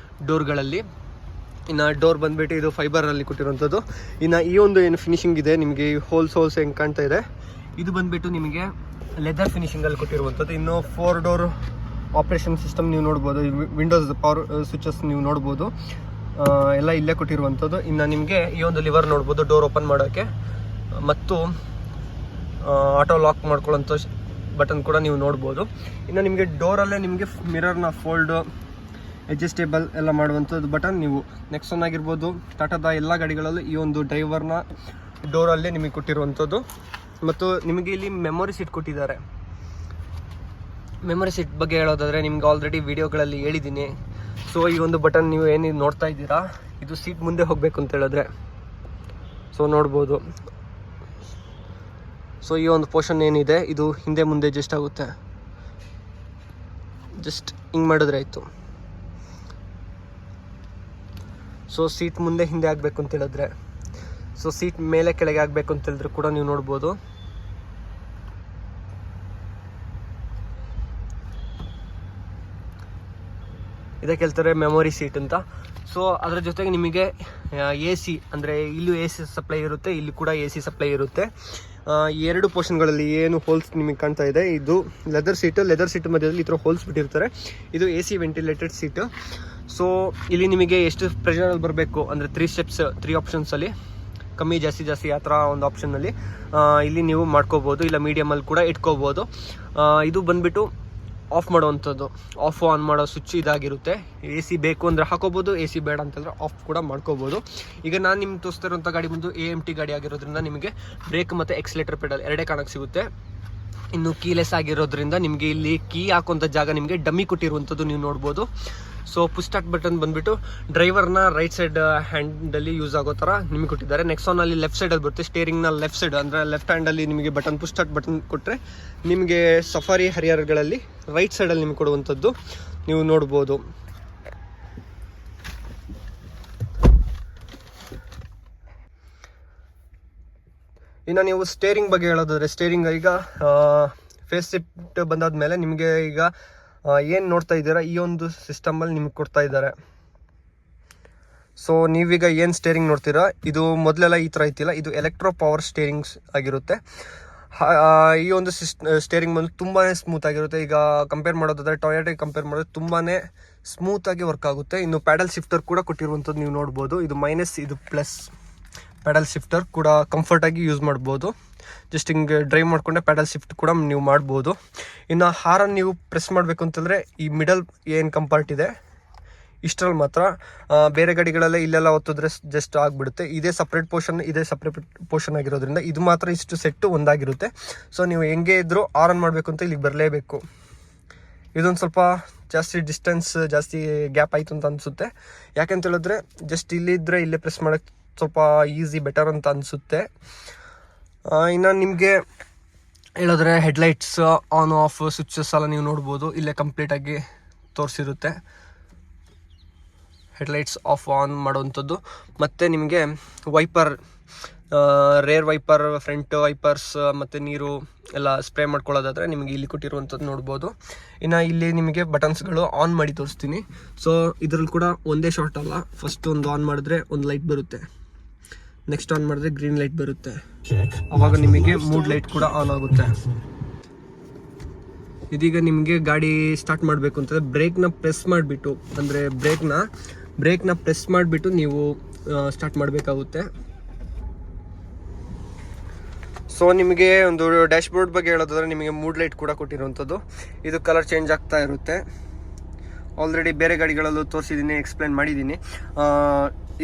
A: ಡೋರ್ಗಳಲ್ಲಿ. ಇನ್ನು ಡೋರ್ ಬಂದುಬಿಟ್ಟು ಇದು ಫೈಬರಲ್ಲಿ ಕೊಟ್ಟಿರುವಂಥದ್ದು. ಇನ್ನು ಈ ಒಂದು ಏನು ಫಿನಿಶಿಂಗ್ ಇದೆ ನಿಮಗೆ ಹೋಲ್ಸ್ ಹೆಂಗೆ ಕಾಣ್ತಾ ಇದೆ, ಇದು ಬಂದುಬಿಟ್ಟು ನಿಮಗೆ ಲೆದರ್ ಫಿನಿಶಿಂಗಲ್ಲಿ ಕೊಟ್ಟಿರುವಂಥದ್ದು. ಇನ್ನು 4 ಡೋರ್ ಆಪ್ರೇಷನ್ ಸಿಸ್ಟಮ್ ನೀವು ನೋಡ್ಬೋದು, ವಿಂಡೋಸ್ ಪವರ್ ಸ್ವಿಚಸ್ ನೀವು ನೋಡ್ಬೋದು, ಎಲ್ಲ ಇಲ್ಲೇ ಕೊಟ್ಟಿರುವಂಥದ್ದು. ಇನ್ನು ನಿಮಗೆ ಈ ಒಂದು ಲಿವರ್ ನೋಡ್ಬೋದು ಡೋರ್ ಓಪನ್ ಮಾಡೋಕ್ಕೆ, ಮತ್ತು ಆಟೋ ಲಾಕ್ ಮಾಡ್ಕೊಳ್ಳೋಂಥ ಬಟನ್ ಕೂಡ ನೀವು ನೋಡ್ಬೋದು. ಇನ್ನು ನಿಮಗೆ ಡೋರಲ್ಲೇ ನಿಮಗೆ ಮಿರರ್ನ ಫೋಲ್ಡು, ಅಡ್ಜಸ್ಟೇಬಲ್ ಎಲ್ಲ ಮಾಡುವಂಥದ್ದು ಬಟನ್ ನೀವು ನೆಕ್ಸಾನ್ ಆಗಿರ್ಬೋದು, ಟಾಟಾದ ಎಲ್ಲ ಗಾಡಿಗಳಲ್ಲೂ ಈ ಒಂದು ಡ್ರೈವರ್ನ ಡೋರಲ್ಲೇ ನಿಮಗೆ ಕೊಟ್ಟಿರುವಂಥದ್ದು. ಮತ್ತು ನಿಮಗೆ ಇಲ್ಲಿ ಮೆಮೊರಿ ಸೀಟ್ ಕೊಟ್ಟಿದ್ದಾರೆ. ಮೆಮೊರಿ ಸೀಟ್ ಬಗ್ಗೆ ಹೇಳೋದಾದರೆ ನಿಮ್ಗೆ ಆಲ್ರೆಡಿ ವಿಡಿಯೋಗಳಲ್ಲಿ ಹೇಳಿದ್ದೀನಿ. ಸೊ ಈ ಒಂದು ಬಟನ್ ನೀವು ಏನಿದು ನೋಡ್ತಾ ಇದ್ದೀರಾ, ಇದು ಸೀಟ್ ಮುಂದೆ ಹೋಗಬೇಕು ಅಂತ ಹೇಳಿದ್ರೆ ಸೊ ನೋಡ್ಬೋದು, ಸೊ ಈ ಒಂದು ಪೋರ್ಷನ್ ಏನಿದೆ ಇದು ಹಿಂದೆ ಮುಂದೆ ಜಸ್ಟ್ ಆಗುತ್ತೆ, ಜಸ್ಟ್ ಹಿಂಗೆ ಮಾಡಿದ್ರೆ ಆಯಿತು. ಸೊ ಸೀಟ್ ಮುಂದೆ ಹಿಂದೆ ಆಗಬೇಕು ಅಂತ ಹೇಳಿದ್ರೆ, ಸೊ ಸೀಟ್ ಮೇಲೆ ಕೆಳಗೆ ಆಗಬೇಕು ಅಂತ ಹೇಳಿದ್ರೆ ಕೂಡ ನೀವು ನೋಡ್ಬೋದು. ಇದಕ್ಕೆ ಹೇಳ್ತಾರೆ ಮೆಮೊರಿ ಸೀಟ್ ಅಂತ. ಸೊ ಅದರ ಜೊತೆಗೆ ನಿಮಗೆ ಎ ಸಿ ಅಂದರೆ ಇಲ್ಲೂ ಎ ಸಿ ಸಪ್ಲೈ ಇರುತ್ತೆ, ಇಲ್ಲಿ ಕೂಡ ಎ ಸಿ ಸಪ್ಲೈ ಇರುತ್ತೆ. ಎರಡು ಪೋರ್ಷನ್ಗಳಲ್ಲಿ ಏನು ಹೋಲ್ಸ್ ನಿಮಗೆ ಕಾಣ್ತಾ ಇದೆ, ಇದು ಲೆದರ್ ಸೀಟ್ ಮಧ್ಯದಲ್ಲಿ ಈ ಥರ ಹೋಲ್ಸ್ ಬಿಟ್ಟಿರ್ತಾರೆ. ಇದು A C ventilated seat. So ಇಲ್ಲಿ ನಿಮಗೆ ಎಷ್ಟು ಪ್ರೆಷರಲ್ಲಿ ಬರಬೇಕು ಅಂದರೆ 3 ಸ್ಟೆಪ್ಸ್ 3 ಆಪ್ಷನ್ಸಲ್ಲಿ ಕಮ್ಮಿ ಜಾಸ್ತಿ ಆ ಥರ ಒಂದು ಆಪ್ಷನ್ನಲ್ಲಿ ಇಲ್ಲಿ ನೀವು ಮಾಡ್ಕೋಬೋದು, ಇಲ್ಲ ಮೀಡಿಯಮಲ್ಲಿ ಕೂಡ ಇಟ್ಕೋಬೋದು. ಇದು ಬಂದುಬಿಟ್ಟು ಆಫ್ ಮಾಡುವಂಥದ್ದು, ಆಫ್ ಆನ್ ಮಾಡೋ ಸ್ವಿಚ್ ಇದಾಗಿರುತ್ತೆ. ಎ ಸಿ ಬೇಕು ಅಂದರೆ ಹಾಕೋಬೋದು, ಎ ಸಿ ಬೇಡ ಅಂತಂದರೆ ಆಫ್ ಕೂಡ ಮಾಡ್ಕೋಬೋದು. ಈಗ ನಾನು ನಿಮ್ಗೆ ತೋರಿಸ್ತಿರೋಂಥ ಗಾಡಿ ಬಂದು AMT ಗಾಡಿ ಆಗಿರೋದ್ರಿಂದ ನಿಮಗೆ ಬ್ರೇಕ್ ಮತ್ತು ಎಕ್ಸಲೇಟರ್ ಪೆಡಲ್ ಎರಡೇ ಕಾಣಕ್ಕೆ ಸಿಗುತ್ತೆ. ಇನ್ನು ಕೀಲೆಸ್ ಆಗಿರೋದ್ರಿಂದ ನಿಮಗೆ ಇಲ್ಲಿ ಕೀ ಹಾಕುವಂಥ ಜಾಗ ನಿಮಗೆ ಡಮ್ಮಿ ಕೊಟ್ಟಿರುವಂಥದ್ದು ನೀವು ನೋಡ್ಬೋದು. ಸೊ ಪುಷ್ ಸ್ಟಾರ್ಟ್ ಬಟನ್ ಬಂದುಬಿಟ್ಟು ಡ್ರೈವರ್ನ ರೈಟ್ ಸೈಡ್ ಹ್ಯಾಂಡಲ್ಲಿ ಯೂಸ್ ಆಗೋ ಥರ ನಿಮಗೆ ಕೊಟ್ಟಿದ್ದಾರೆ. ನೆಕ್ಸಾನಲ್ಲಿ ಲೆಫ್ಟ್ ಸೈಡಲ್ಲಿ ಬರುತ್ತೆ, ಸ್ಟೇರಿಂಗ್ನ ಲೆಫ್ಟ್ ಸೈಡ್ ಅಂದರೆ ಲೆಫ್ಟ್ ಹ್ಯಾಂಡಲ್ಲಿ ನಿಮಗೆ ಬಟನ್ ಪುಷ್ ಸ್ಟಾರ್ಟ್ ಬಟನ್ ಕೊಟ್ಟರೆ ನಿಮಗೆ ಸಫಾರಿ ಹರಿಯರ್ಗಳಲ್ಲಿ ರೈಟ್ ಸೈಡಲ್ಲಿ ನಿಮಗೆ ಕೊಡುವಂಥದ್ದು ನೀವು ನೋಡ್ಬೋದು. ಇನ್ನು ನೀವು ಸ್ಟೇರಿಂಗ್ ಬಗ್ಗೆ ಹೇಳೋದಾದ್ರೆ, ಸ್ಟೇರಿಂಗ್ ಈಗ ಫೇಸ್ ಶಿಫ್ಟ್ ಬಂದಾದ್ಮೇಲೆ ನಿಮಗೆ ಈಗ ಏನು ನೋಡ್ತಾ ಇದ್ದೀರಾ ಈ ಒಂದು ಸಿಸ್ಟಮಲ್ಲಿ ನಿಮ್ಗೆ ಕೊಡ್ತಾ ಇದ್ದಾರೆ. ಸೊ ನೀವೀಗ ಏನು ಸ್ಟೇರಿಂಗ್ ನೋಡ್ತೀರಾ ಇದು ಮೊದಲೆಲ್ಲ ಈ ಥರ ಇತ್ತಿಲ್ಲ, ಇದು ಎಲೆಕ್ಟ್ರೋ ಪವರ್ ಸ್ಟೇರಿಂಗ್ಸ್ ಆಗಿರುತ್ತೆ. ಈ ಒಂದು ಸ್ಟೇರಿಂಗ್ ಬಂದು ತುಂಬಾ ಸ್ಮೂತ್ ಆಗಿರುತ್ತೆ. ಈಗ ಕಂಪೇರ್ ಮಾಡೋದಾದ್ರೆ ಟೊಯೋಟಾ ಕಂಪೇರ್ ಮಾಡಿದ್ರೆ ತುಂಬಾ ಸ್ಮೂತಾಗಿ ವರ್ಕ್ ಆಗುತ್ತೆ. ಇನ್ನು ಪ್ಯಾಡಲ್ ಶಿಫ್ಟರ್ ಕೂಡ ಕೊಟ್ಟಿರುವಂಥದ್ದು ನೀವು ನೋಡ್ಬೋದು. ಇದು ಮೈನಸ್, ಇದು ಪ್ಲಸ್ ಪ್ಯಾಡಲ್ ಶಿಫ್ಟರ್ ಕೂಡ ಕಂಫರ್ಟಾಗಿ ಯೂಸ್ ಮಾಡ್ಬೋದು. ಜಸ್ಟ್ ಹಿಂಗೆ ಡ್ರೈವ್ ಮಾಡಿಕೊಂಡೆ ಪ್ಯಾಡಲ್ ಶಿಫ್ಟ್ ಕೂಡ ನೀವು ಮಾಡ್ಬೋದು. ಇನ್ನು ಹಾರನ್ ನೀವು ಪ್ರೆಸ್ ಮಾಡಬೇಕು ಅಂತಂದರೆ ಈ ಮಿಡಲ್ ಏನು ಕಂಪಾರ್ಟ್ ಇದೆ ಇಷ್ಟರಲ್ಲಿ ಮಾತ್ರ, ಬೇರೆ ಗಾಡಿಗಳಲ್ಲೇ ಇಲ್ಲೆಲ್ಲ ಒತ್ತಿದ್ರೆ ಜಸ್ಟ್ ಆಗಿಬಿಡುತ್ತೆ. ಇದೇ ಸಪ್ರೇಟ್ ಪೋರ್ಷನ್ ಆಗಿರೋದ್ರಿಂದ ಇದು ಮಾತ್ರ ಇಷ್ಟು ಸೆಟ್ಟು ಒಂದಾಗಿರುತ್ತೆ. ಸೊ ನೀವು ಹೆಂಗೆ ಇದ್ದರೂ ಆರನ್ ಮಾಡಬೇಕು ಅಂತ ಇಲ್ಲಿಗೆ ಬರಲೇಬೇಕು. ಇದೊಂದು ಸ್ವಲ್ಪ ಜಾಸ್ತಿ ಗ್ಯಾಪ್ ಆಯಿತು ಅಂತ ಅನಿಸುತ್ತೆ. ಯಾಕೆಂತ ಹೇಳಿದ್ರೆ ಜಸ್ಟ್ ಇಲ್ಲಿದ್ದರೆ ಇಲ್ಲೇ ಪ್ರೆಸ್ ಮಾಡೋಕ್ಕೆ ಸ್ವಲ್ಪ ಈಸಿ ಬೆಟರ್ ಅಂತ ಅನಿಸುತ್ತೆ. ಇನ್ನು ನಿಮಗೆ ಹೇಳಿದ್ರೆ ಹೆಡ್ಲೈಟ್ಸ್ ಆನ್ ಆಫ್ ಸ್ವಿಚಸ್ ಎಲ್ಲ ನೀವು ನೋಡ್ಬೋದು, ಇಲ್ಲೇ ಕಂಪ್ಲೀಟಾಗಿ ತೋರಿಸಿರುತ್ತೆ ಹೆಡ್ಲೈಟ್ಸ್ ಆಫ್ ಆನ್ ಮಾಡುವಂಥದ್ದು. ಮತ್ತು ನಿಮಗೆ wiper, rare wiper, front wipers ಮತ್ತು ನೀರು ಎಲ್ಲ ಸ್ಪ್ರೇ ಮಾಡ್ಕೊಳ್ಳೋದಾದರೆ ನಿಮಗೆ ಇಲ್ಲಿ ಕೊಟ್ಟಿರುವಂಥದ್ದು ನೋಡ್ಬೋದು. ಇನ್ನು ಇಲ್ಲಿ ನಿಮಗೆ ಬಟನ್ಸ್ಗಳು ಆನ್ ಮಾಡಿ ತೋರಿಸ್ತೀನಿ. ಸೊ ಇದರಲ್ಲಿ ಕೂಡ ಒಂದೇ ಶಾರ್ಟ್ ಅಲ್ಲ, ಫಸ್ಟ್ ಒಂದು ಆನ್ ಮಾಡಿದ್ರೆ ಒಂದು ಲೈಟ್ ಬರುತ್ತೆ, ನೆಕ್ಸ್ಟ್ ಆನ್ ಮಾಡಿದ್ರೆ ಗ್ರೀನ್ ಲೈಟ್ ಬರುತ್ತೆ, ಅವಾಗ ನಿಮಗೆ ಮೂಡ್ ಲೈಟ್ ಕೂಡ ಆನ್ ಆಗುತ್ತೆ. ಇದೀಗ ನಿಮಗೆ ಗಾಡಿ ಸ್ಟಾರ್ಟ್ ಮಾಡಬೇಕು ಅಂತಂದರೆ ಬ್ರೇಕ್ನ ಪ್ರೆಸ್ ಮಾಡಿಬಿಟ್ಟು, ಅಂದರೆ ಬ್ರೇಕ್ನ ಪ್ರೆಸ್ ಮಾಡಿಬಿಟ್ಟು ನೀವು ಸ್ಟಾರ್ಟ್ ಮಾಡಬೇಕಾಗುತ್ತೆ. ಸೊ ನಿಮಗೆ ಒಂದು ಡ್ಯಾಶ್ಬೋರ್ಡ್ ಬಗ್ಗೆ ಹೇಳೋದಾದ್ರೆ ನಿಮಗೆ ಮೂಡ್ ಲೈಟ್ ಕೂಡ ಕೊಟ್ಟಿರುವಂಥದ್ದು. ಇದು ಕಲರ್ ಚೇಂಜ್ ಆಗ್ತಾ ಇರುತ್ತೆ. ಆಲ್ರೆಡಿ ಬೇರೆ ಗಾಡಿಗಳಲ್ಲೂ ತೋರಿಸಿದ್ದೀನಿ, ಎಕ್ಸ್ಪ್ಲೇನ್ ಮಾಡಿದ್ದೀನಿ.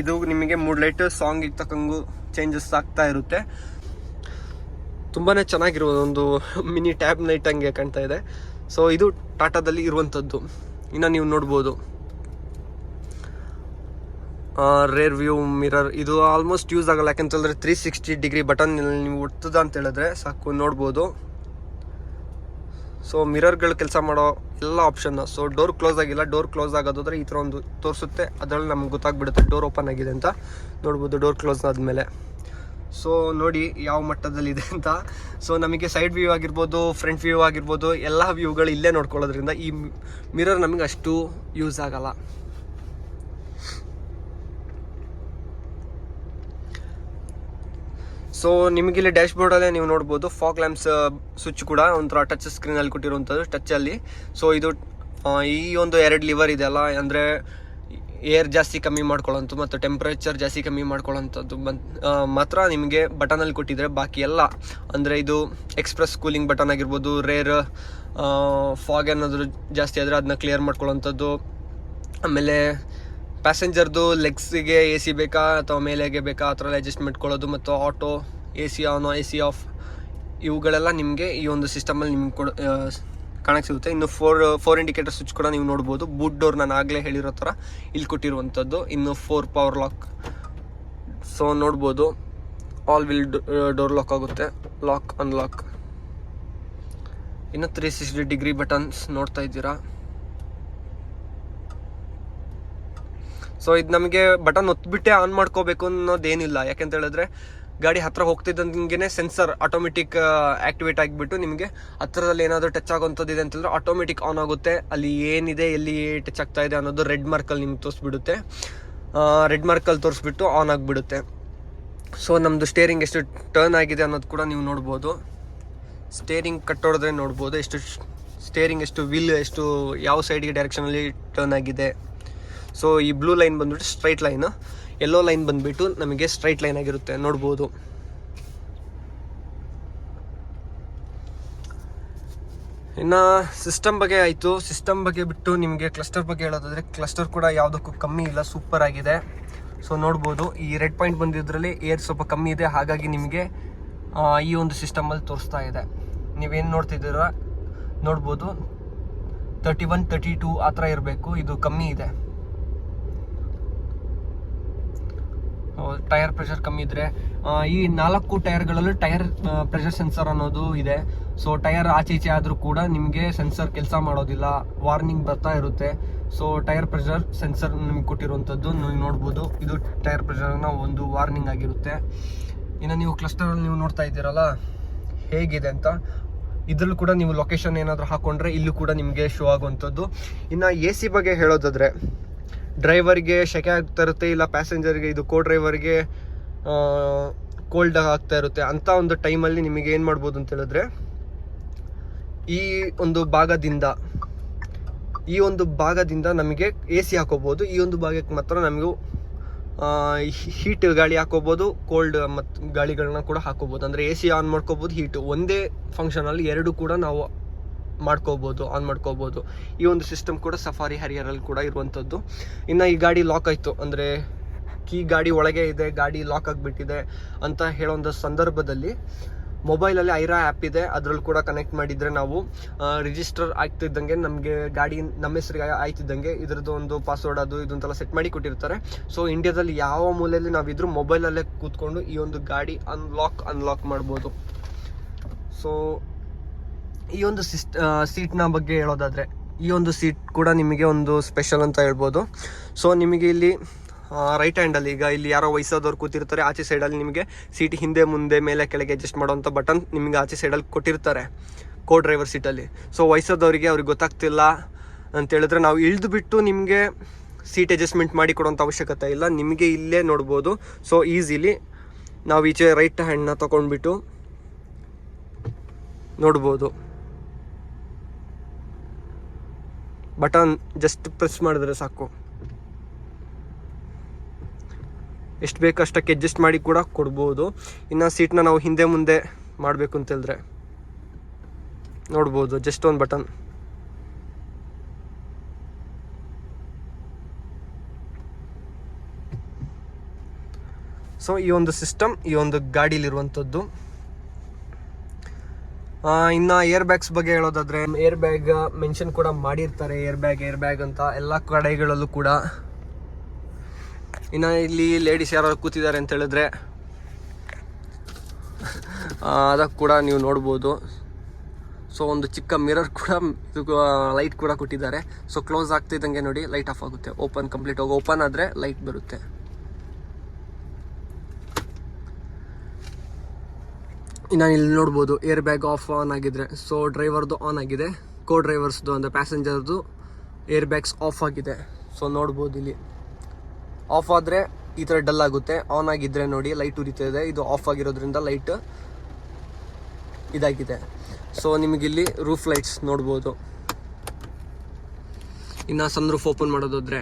A: ಇದು ನಿಮಗೆ ಮೂಡ್ ಲೈಟ್ ಸಾಂಗಿಗೆ ತಕ್ಕಂಗೂ ಚೇಂಜಸ್ ಆಗ್ತಾ ಇರುತ್ತೆ. ತುಂಬಾ ಚೆನ್ನಾಗಿರುವ ಒಂದು ಮಿನಿ ಟ್ಯಾಬ್ ಲೈಟ್ ಹಂಗೆ ಕಾಣ್ತಾ ಇದೆ. ಸೊ ಇದು ಟಾಟಾದಲ್ಲಿ ಇರುವಂಥದ್ದು. ಇನ್ನು ನೀವು ನೋಡ್ಬೋದು ರೇರ್ ವ್ಯೂ ಮಿರರ್, ಇದು ಆಲ್ಮೋಸ್ಟ್ ಯೂಸ್ ಆಗಲ್ಲ. ಯಾಕೆಂತಂದರೆ 360 ಡಿಗ್ರಿ ಬಟನ್ ನೀವು ಒತ್ತದ ಅಂತ ಹೇಳಿದ್ರೆ ಸಾಕು ನೋಡ್ಬೋದು. ಸೊ ಮಿರರ್ಗಳು ಕೆಲಸ ಮಾಡೋ ಎಲ್ಲ ಆಪ್ಷನ್ನ. ಸೊ ಡೋರ್ ಕ್ಲೋಸ್ ಆಗಿಲ್ಲ, ಡೋರ್ ಕ್ಲೋಸ್ ಆಗೋದಾದ್ರೆ ಈ ಥರ ಒಂದು ತೋರಿಸುತ್ತೆ, ಅದರಲ್ಲಿ ನಮ್ಗೆ ಗೊತ್ತಾಗ್ಬಿಡುತ್ತೆ ಡೋರ್ ಓಪನ್ ಆಗಿದೆ ಅಂತ. ನೋಡ್ಬೋದು ಡೋರ್ ಕ್ಲೋಸ್ ಆದಮೇಲೆ. ಸೊ ನೋಡಿ ಯಾವ ಮಟ್ಟದಲ್ಲಿದೆ ಅಂತ. ಸೊ ನಮಗೆ ಸೈಡ್ ವ್ಯೂ ಆಗಿರ್ಬೋದು, ಫ್ರಂಟ್ ವ್ಯೂ ಆಗಿರ್ಬೋದು, ಎಲ್ಲ ವ್ಯೂಗಳು ಇಲ್ಲೇ ನೋಡ್ಕೊಳ್ಳೋದ್ರಿಂದ ಈ ಮಿರರ್ ನಮಗೆ ಅಷ್ಟು ಯೂಸ್ ಆಗಲ್ಲ. ಸೊ ನಿಮಗಿಲ್ಲಿ ಡ್ಯಾಶ್ಬೋರ್ಡಲ್ಲೇ ನೀವು ನೋಡ್ಬೋದು ಫಾಗ್ ಲ್ಯಾಂಪ್ಸ್ ಸ್ವಿಚ್ ಕೂಡ ಒಂಥರ ಟಚ್ ಸ್ಕ್ರೀನಲ್ಲಿ ಕೊಟ್ಟಿರುವಂಥದ್ದು, ಟಚ್ಚಲ್ಲಿ. ಸೊ ಇದು ಈ ಒಂದು 2 ಲಿವರ್ ಇದೆಯಲ್ಲ, ಅಂದರೆ ಏರ್ ಜಾಸ್ತಿ ಕಮ್ಮಿ ಮಾಡ್ಕೊಳ್ಳೋಂಥದ್ದು ಮತ್ತು ಟೆಂಪ್ರೇಚರ್ ಜಾಸ್ತಿ ಕಮ್ಮಿ ಮಾಡ್ಕೊಳ್ಳೋಂಥದ್ದು ಮಾತ್ರ ನಿಮಗೆ ಬಟನಲ್ಲಿ ಕೊಟ್ಟಿದ್ರೆ, ಬಾಕಿ ಎಲ್ಲ ಅಂದರೆ ಇದು ಎಕ್ಸ್ಪ್ರೆಸ್ ಕೂಲಿಂಗ್ ಬಟನ್ ಆಗಿರ್ಬೋದು, ರೇರ್ ಫಾಗ್ ಏನಾದರೂ ಜಾಸ್ತಿ ಆದರೆ ಅದನ್ನ ಕ್ಲಿಯರ್ ಮಾಡ್ಕೊಳ್ಳೋಂಥದ್ದು, ಆಮೇಲೆ ಪ್ಯಾಸೆಂಜರ್ದು ಲೆಗ್ಸಿಗೆ AC ಬೇಕಾ ಅಥವಾ ಮೇಲೆಗೆ ಬೇಕಾ ಆ ಥರ ಅಡ್ಜಸ್ಟ್ ಮಾಡ್ಕೊಳ್ಳೋದು, ಮತ್ತು auto AC on AC of ಇವುಗಳೆಲ್ಲ ನಿಮಗೆ ಈ ಒಂದು ಸಿಸ್ಟಮಲ್ಲಿ ನಿಮ್ಗೆ ಕಾಣಕ್ಕೆ ಸಿಗುತ್ತೆ. ಇನ್ನು ಫೋರ್ ಇಂಡಿಕೇಟರ್ ಸ್ವಿಚ್ ಕೂಡ ನೀವು ನೋಡ್ಬೋದು. ಬೂಟ್ ಡೋರ್ ನಾನು ಆಗಲೇ ಹೇಳಿರೋ ಥರ ಇಲ್ಲಿ ಕೊಟ್ಟಿರುವಂಥದ್ದು. ಇನ್ನು 4 ಪವರ್ ಲಾಕ್. ಸೊ ನೋಡ್ಬೋದು ಆಲ್ ವಿಲ್ ಡೋರ್ ಲಾಕ್ ಆಗುತ್ತೆ. Lock unlock. ಇನ್ನು 360 ಡಿಗ್ರಿ ಬಟನ್ಸ್ ನೋಡ್ತಾ ಇದ್ದೀರಾ. ಸೊ ಇದು ನಮಗೆ ಬಟನ್ ಒತ್ಬಿಟ್ಟೆ ಆನ್ ಮಾಡ್ಕೋಬೇಕು ಅನ್ನೋದೇನಿಲ್ಲ. ಯಾಕೆಂತ ಹೇಳಿದ್ರೆ ಗಾಡಿ ಹತ್ರ ಹೋಗ್ತಿದ್ದಂಗೆ ಸೆನ್ಸರ್ ಆಟೋಮೆಟಿಕ್ ಆಕ್ಟಿವೇಟ್ ಆಗಿಬಿಟ್ಟು ನಿಮಗೆ ಹತ್ರದಲ್ಲಿ ಏನಾದರೂ ಟಚ್ ಆಗೋಂಥದ್ದಿದೆ ಅಂತಂದ್ರೆ ಆಟೋಮೆಟಿಕ್ ಆನ್ ಆಗುತ್ತೆ. ಅಲ್ಲಿ ಏನಿದೆ, ಎಲ್ಲಿ ಟಚ್ ಆಗ್ತಾ ಇದೆ ಅನ್ನೋದು ರೆಡ್ ಮಾರ್ಕಲ್ಲಿ ನಿಮ್ಗೆ ತೋರಿಸ್ಬಿಡುತ್ತೆ. ರೆಡ್ ಮಾರ್ಕಲ್ಲಿ ತೋರಿಸ್ಬಿಟ್ಟು ಆನ್ ಆಗಿಬಿಡುತ್ತೆ. ಸೊ ನಮ್ಮದು ಸ್ಟೇರಿಂಗ್ ಎಷ್ಟು ಟರ್ನ್ ಆಗಿದೆ ಅನ್ನೋದು ಕೂಡ ನೀವು ನೋಡ್ಬೋದು. ಸ್ಟೇರಿಂಗ್ ಕಟ್ಟೋಡಿದ್ರೆ ನೋಡ್ಬೋದು ಎಷ್ಟು ಸ್ಟೇರಿಂಗ್, ಎಷ್ಟು ವೀಲ್, ಎಷ್ಟು ಯಾವ ಸೈಡ್ಗೆ ಡೈರೆಕ್ಷನಲ್ಲಿ ಟರ್ನ್ ಆಗಿದೆ. ಸೊ ಈ ಬ್ಲೂ ಲೈನ್ ಬಂದ್ಬಿಟ್ಟು ಸ್ಟ್ರೈಟ್ ಲೈನ್, ಯೆಲ್ಲೋ ಲೈನ್ ಬಂದ್ಬಿಟ್ಟು ನಮಗೆ ಸ್ಟ್ರೈಟ್ ಲೈನ್ ಆಗಿರುತ್ತೆ, ನೋಡ್ಬೋದು. ಇನ್ನು ಸಿಸ್ಟಮ್ ಬಗ್ಗೆ ಆಯಿತು. ಸಿಸ್ಟಮ್ ಬಗ್ಗೆ ಬಿಟ್ಟು ನಿಮಗೆ ಕ್ಲಸ್ಟರ್ ಬಗ್ಗೆ ಹೇಳೋದಾದರೆ ಕ್ಲಸ್ಟರ್ ಕೂಡ ಯಾವುದಕ್ಕೂ ಕಮ್ಮಿ ಇಲ್ಲ, ಸೂಪರ್ ಆಗಿದೆ. ಸೊ ನೋಡ್ಬೋದು ಈ ರೆಡ್ ಪಾಯಿಂಟ್ ಬಂದಿದ್ರಲ್ಲಿ ಏರ್ ಸ್ವಲ್ಪ ಕಮ್ಮಿ ಇದೆ, ಹಾಗಾಗಿ ನಿಮಗೆ ಈ ಒಂದು ಸಿಸ್ಟಮಲ್ಲಿ ತೋರಿಸ್ತಾ ಇದೆ. ನೀವೇನು ನೋಡ್ತಿದ್ದೀರ ನೋಡ್ಬೋದು 31, 32 ಆ ಥರ ಇರಬೇಕು, ಇದು ಕಮ್ಮಿ ಇದೆ. ಟೈರ್ ಪ್ರೆಷರ್ ಕಮ್ಮಿ ಇದ್ರೆ ಈ 4 ಟೈರ್ಗಳಲ್ಲೂ ಟೈರ್ ಪ್ರೆಷರ್ ಸೆನ್ಸರ್ ಅನ್ನೋದು ಇದೆ. ಸೊ ಟೈರ್ ಆಚೆ ಈಚೆ ಆದರೂ ಕೂಡ ನಿಮಗೆ ಸೆನ್ಸರ್ ಕೆಲಸ ಮಾಡೋದಿಲ್ಲ, ವಾರ್ನಿಂಗ್ ಬರ್ತಾ ಇರುತ್ತೆ. ಸೊ ಟೈರ್ ಪ್ರೆಷರ್ ಸೆನ್ಸರ್ ನಿಮ್ಗೆ ಕೊಟ್ಟಿರುವಂಥದ್ದು ನೀವು ನೋಡ್ಬೋದು. ಇದು ಟೈರ್ ಪ್ರೆಷರ್ನ ಒಂದು ವಾರ್ನಿಂಗ್ ಆಗಿರುತ್ತೆ. ಇನ್ನು ನೀವು ಕ್ಲಸ್ಟರಲ್ಲಿ ನೀವು ನೋಡ್ತಾ ಇದ್ದೀರಲ್ಲ ಹೇಗಿದೆ ಅಂತ, ಇದರಲ್ಲೂ ಕೂಡ ನೀವು ಲೊಕೇಶನ್ ಏನಾದರೂ ಹಾಕೊಂಡ್ರೆ ಇಲ್ಲೂ ಕೂಡ ನಿಮಗೆ ಶೋ ಆಗುವಂಥದ್ದು. ಇನ್ನು AC ಬಗ್ಗೆ ಹೇಳೋದಾದರೆ ಡ್ರೈವರ್ಗೆ ಶೆಕೆ ಆಗ್ತಾ ಇರುತ್ತೆ, ಇಲ್ಲ ಪ್ಯಾಸೆಂಜರ್ಗೆ, ಇದು ಡ್ರೈವರ್ಗೆ ಕೋಲ್ಡ್ ಆಗ್ತಾ ಇರುತ್ತೆ. ಅಂಥ ಒಂದು ಟೈಮಲ್ಲಿ ನಿಮಗೆ ಏನು ಮಾಡ್ಬೋದು ಅಂತ ಹೇಳಿದ್ರೆ ಈ ಒಂದು ಭಾಗದಿಂದ ನಮಗೆ AC ಹಾಕೋಬೋದು. ಈ ಒಂದು ಭಾಗಕ್ಕೆ ಮಾತ್ರ ನಮಗೂ ಹೀಟ್ ಗಾಳಿ ಹಾಕೋಬೋದು, ಕೋಲ್ಡ್ ಮತ್ತು ಗಾಳಿಗಳನ್ನ ಕೂಡ ಹಾಕೋಬೋದು. ಅಂದರೆ AC ಆನ್ ಮಾಡ್ಕೋಬೋದು, ಹೀಟು ಒಂದೇ ಫಂಕ್ಷನಲ್ಲಿ ಎರಡು ಕೂಡ ನಾವು ಆನ್ ಮಾಡ್ಕೋಬೋದು. ಈ ಒಂದು ಸಿಸ್ಟಮ್ ಕೂಡ ಸಫಾರಿ ಹ್ಯಾರಿಯರಲ್ಲಿ ಕೂಡ ಇರುವಂಥದ್ದು. ಇನ್ನು ಈ ಗಾಡಿ ಲಾಕ್ ಆಯಿತು ಅಂದರೆ ಕೀ ಗಾಡಿ ಒಳಗೆ ಇದೆ, ಗಾಡಿ ಲಾಕ್ ಆಗಿಬಿಟ್ಟಿದೆ ಅಂತ ಹೇಳೋ ಸಂದರ್ಭದಲ್ಲಿ ಮೊಬೈಲಲ್ಲಿ ಐರಾ ಆ್ಯಪ್ ಇದೆ, ಅದರಲ್ಲಿ ಕೂಡ ಕನೆಕ್ಟ್ ಮಾಡಿದರೆ ನಾವು ರಿಜಿಸ್ಟರ್ ಆಗ್ತಿದ್ದಂಗೆ ನಮಗೆ ಗಾಡಿ ನಮ್ಮ ಹೆಸರಿಗೆ ಆಯ್ತಿದ್ದಂಗೆ ಇದರದ್ದು ಒಂದು ಪಾಸ್ವರ್ಡ್ ಅದು ಇದಂತೆಲ್ಲ ಸೆಟ್ ಮಾಡಿ ಕೊಟ್ಟಿರ್ತಾರೆ. ಸೊ ಇಂಡಿಯಾದಲ್ಲಿ ಯಾವ ಮೂಲೆಯಲ್ಲಿ ನಾವಿದ್ರೂ ಮೊಬೈಲಲ್ಲೇ ಕೂತ್ಕೊಂಡು ಈ ಒಂದು ಗಾಡಿ ಅನ್ಲಾಕ್ ಮಾಡ್ಬೋದು. ಸೊ ಈ ಒಂದು ಸೀಟ್ನ ಬಗ್ಗೆ ಹೇಳೋದಾದರೆ ಈ ಒಂದು ಸೀಟ್ ಕೂಡ ನಿಮಗೆ ಒಂದು ಸ್ಪೆಷಲ್ ಅಂತ ಹೇಳ್ಬೋದು. ಸೊ ನಿಮಗೆ ಇಲ್ಲಿ ರೈಟ್ ಹ್ಯಾಂಡಲ್ಲಿ ಈಗ ಇಲ್ಲಿ ಯಾರೋ ವಯಸ್ಸಾದವ್ರು ಕೂತಿರ್ತಾರೆ, ಆಚೆ ಸೈಡಲ್ಲಿ ನಿಮಗೆ ಸೀಟ್ ಹಿಂದೆ ಮುಂದೆ ಮೇಲೆ ಕೆಳಗೆ ಅಡ್ಜಸ್ಟ್ ಮಾಡೋವಂಥ ಬಟನ್ ನಿಮಗೆ ಆಚೆ ಸೈಡಲ್ಲಿ ಕೊಟ್ಟಿರ್ತಾರೆ ಡ್ರೈವರ್ ಸೀಟಲ್ಲಿ. ಸೊ ವಯಸ್ಸಾದವ್ರಿಗೆ ಅವ್ರಿಗೆ ಗೊತ್ತಾಗ್ತಿಲ್ಲ ಅಂತ ಹೇಳಿದ್ರೆ ನಾವು ಇಳಿದು ಬಿಟ್ಟು ನಿಮಗೆ ಸೀಟ್ ಅಡ್ಜಸ್ಟ್ಮೆಂಟ್ ಮಾಡಿ ಕೊಡೋಂಥ ಅವಶ್ಯಕತೆ ಇಲ್ಲ, ನಿಮಗೆ ಇಲ್ಲೇ ನೋಡ್ಬೋದು. ಸೊ ಈಸಿಲಿ ನಾವು ಈಚೆ ರೈಟ್ ಹ್ಯಾಂಡ್ನ ತೊಗೊಂಡ್ಬಿಟ್ಟು ನೋಡ್ಬೋದು. ಬಟನ್ ಜಸ್ಟ್ ಪ್ರೆಸ್ ಮಾಡಿದ್ರೆ ಸಾಕು, ಎಷ್ಟು ಬೇಕು ಅಷ್ಟಕ್ಕೆ ಅಡ್ಜಸ್ಟ್ ಮಾಡಿ ಕೂಡ ಕೊಡ್ಬೋದು. ಇನ್ನು ಸೀಟ್ನ ನಾವು ಹಿಂದೆ ಮುಂದೆ ಮಾಡಬೇಕು ಅಂತ ಹೇಳಿದ್ರೆ ನೋಡ್ಬೋದು, ಜಸ್ಟ್ ಒಂದು ಬಟನ್. ಸೊ ಈ ಒಂದು ಸಿಸ್ಟಮ್ ಈ ಒಂದು ಗಾಡೀಲಿರುವಂಥದ್ದು. ಇನ್ನು ಏರ್ ಬ್ಯಾಗ್ಸ್ ಬಗ್ಗೆ ಹೇಳೋದಾದರೆ ಏರ್ ಬ್ಯಾಗ್ ಮೆನ್ಷನ್ ಕೂಡ ಮಾಡಿರ್ತಾರೆ, ಏರ್ ಬ್ಯಾಗ್ ಅಂತ ಎಲ್ಲ ಕಡೆಗಳಲ್ಲೂ ಕೂಡ. ಇನ್ನು ಇಲ್ಲಿ ಲೇಡೀಸ್ ಯಾರು ಕೂತಿದ್ದಾರೆ ಅಂತ ಹೇಳಿದ್ರೆ ಅದಕ್ಕೆ ಕೂಡ ನೀವು ನೋಡ್ಬೋದು. ಸೊ ಒಂದು ಚಿಕ್ಕ ಮಿರರ್ ಕೂಡ, ಲೈಟ್ ಕೂಡ ಕೊಟ್ಟಿದ್ದಾರೆ. ಸೊ ಕ್ಲೋಸ್ ಆಗ್ತಿದ್ದಂಗೆ ನೋಡಿ ಲೈಟ್ ಆಫ್ ಆಗುತ್ತೆ, ಕಂಪ್ಲೀಟ್ ಓಪನ್ ಆದರೆ ಲೈಟ್ ಬರುತ್ತೆ. ಇನ್ನು ಇಲ್ಲಿ ನೋಡ್ಬೋದು ಏರ್ ಬ್ಯಾಗ್ ಆನ್ ಆಗಿದ್ರೆ, ಸೊ ಡ್ರೈವರ್ದು ಆನ್ ಆಗಿದೆ, ಡ್ರೈವರ್ಸ್ದು ಅಂದರೆ ಪ್ಯಾಸೆಂಜರ್ದು ಏರ್ ಬ್ಯಾಗ್ಸ್ ಆಫ್ ಆಗಿದೆ. ಸೊ ನೋಡ್ಬೋದು ಇಲ್ಲಿ ಆಫ್ ಆದರೆ ಈ ಥರ ಡಲ್ ಆಗುತ್ತೆ, ಆನ್ ಆಗಿದ್ದರೆ ನೋಡಿ ಲೈಟ್ ಉರಿತಾ ಇದೆ, ಇದು ಆಫ್ ಆಗಿರೋದ್ರಿಂದ ಲೈಟ್ ಇದಾಗಿದೆ. ಸೊ ನಿಮಗಿಲ್ಲಿ ರೂಫ್ ಲೈಟ್ಸ್ ನೋಡ್ಬೋದು. ಇನ್ನು ಸನ್ ರೂಫ್ ಓಪನ್ ಮಾಡೋದಾದರೆ,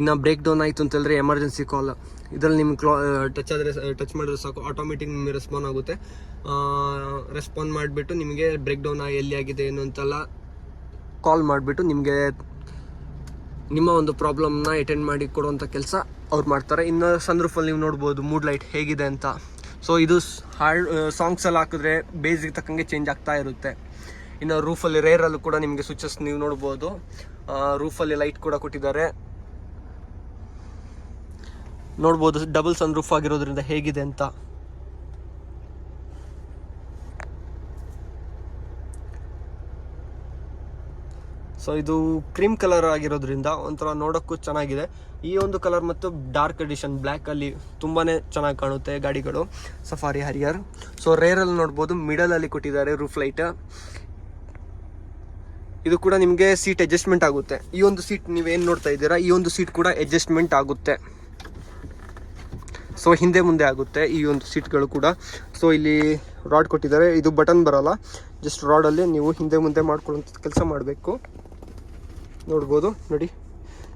A: ಇನ್ನು ಬ್ರೇಕ್ ಡೌನ್ ಆಯಿತು ಅಂತೇಳಿದ್ರೆ ಎಮರ್ಜೆನ್ಸಿ ಕಾಲ್, ಇದರಲ್ಲಿ ನಿಮ್ಗೆ ಟಚ್ ಮಾಡಿದ್ರೆ ಸಾಕು, ಆಟೋಮೆಟಿಕ್ ನಿಮಗೆ ರೆಸ್ಪಾಂಡ್ ಆಗುತ್ತೆ. ರೆಸ್ಪಾಂಡ್ ಮಾಡಿಬಿಟ್ಟು ನಿಮಗೆ ಬ್ರೇಕ್ ಡೌನ್ ಎಲ್ಲಿ ಆಗಿದೆ ಏನು ಅಂತೆಲ್ಲ ಕಾಲ್ ಮಾಡಿಬಿಟ್ಟು ನಿಮಗೆ ನಿಮ್ಮ ಒಂದು ಪ್ರಾಬ್ಲಮ್ನ ಅಟೆಂಡ್ ಮಾಡಿ ಕೊಡುವಂಥ ಕೆಲಸ ಅವ್ರು ಮಾಡ್ತಾರೆ. ಇನ್ನು ಸನ್ ರೂಫಲ್ಲಿ ನೀವು ನೋಡ್ಬೋದು ಮೂಡ್ ಲೈಟ್ ಹೇಗಿದೆ ಅಂತ. ಸೊ ಇದು ಸಾಂಗ್ಸ್ ಎಲ್ಲ ಹಾಕಿದ್ರೆ ಬೇಸಿಗೆ ತಕ್ಕಂಗೆ ಚೇಂಜ್ ಆಗ್ತಾ ಇರುತ್ತೆ. ಇನ್ನು ರೂಫಲ್ಲಿ ರೇರಲ್ಲೂ ಕೂಡ ನಿಮಗೆ ಸ್ವಿಚಸ್ ನೀವು ನೋಡ್ಬೋದು, ರೂಫಲ್ಲಿ ಲೈಟ್ ಕೂಡ ಕೊಟ್ಟಿದ್ದಾರೆ ನೋಡ್ಬೋದು. ಡಬಲ್ ಸನ್ ರೂಫ್ ಆಗಿರೋದ್ರಿಂದ ಹೇಗಿದೆ ಅಂತ. ಸೊ ಇದು ಕ್ರೀಮ್ ಕಲರ್ ಆಗಿರೋದ್ರಿಂದ ಒಂಥರ ನೋಡೋಕ್ಕೂ ಚೆನ್ನಾಗಿದೆ. ಈ ಒಂದು ಕಲರ್ ಮತ್ತು ಡಾರ್ಕ್ ಎಡಿಷನ್ ಬ್ಲ್ಯಾಕಲ್ಲಿ ತುಂಬಾ ಚೆನ್ನಾಗಿ ಕಾಣುತ್ತೆ ಗಾಡಿಗಳು ಸಫಾರಿ ಹರಿಯರ್. ಸೊ ರೇರಲ್ಲಿ ನೋಡ್ಬೋದು ಮಿಡಲಲ್ಲಿ ಕೊಟ್ಟಿದ್ದಾರೆ ರೂಫ್ ಲೈಟ್. ಇದು ಕೂಡ ನಿಮಗೆ ಸೀಟ್ ಅಡ್ಜಸ್ಟ್ಮೆಂಟ್ ಆಗುತ್ತೆ. ಈ ಒಂದು ಸೀಟ್ ನೀವೇನು ನೋಡ್ತಾ ಇದ್ದೀರಾ, ಈ ಒಂದು ಸೀಟ್ ಕೂಡ ಅಡ್ಜಸ್ಟ್ಮೆಂಟ್ ಆಗುತ್ತೆ. ಸೊ ಹಿಂದೆ ಮುಂದೆ ಆಗುತ್ತೆ ಈ ಒಂದು ಸೀಟ್ಗಳು ಕೂಡ. ಸೊ ಇಲ್ಲಿ ರಾಡ್ ಕೊಟ್ಟಿದ್ದಾರೆ, ಇದು ಬಟನ್ ಬರೋಲ್ಲ, ಜಸ್ಟ್ ರಾಡಲ್ಲಿ ನೀವು ಹಿಂದೆ ಮುಂದೆ ಮಾಡ್ಕೊಳ್ಳೋಂಥ ಕೆಲಸ ಮಾಡಬೇಕು. ನೋಡ್ಬೋದು ನೋಡಿ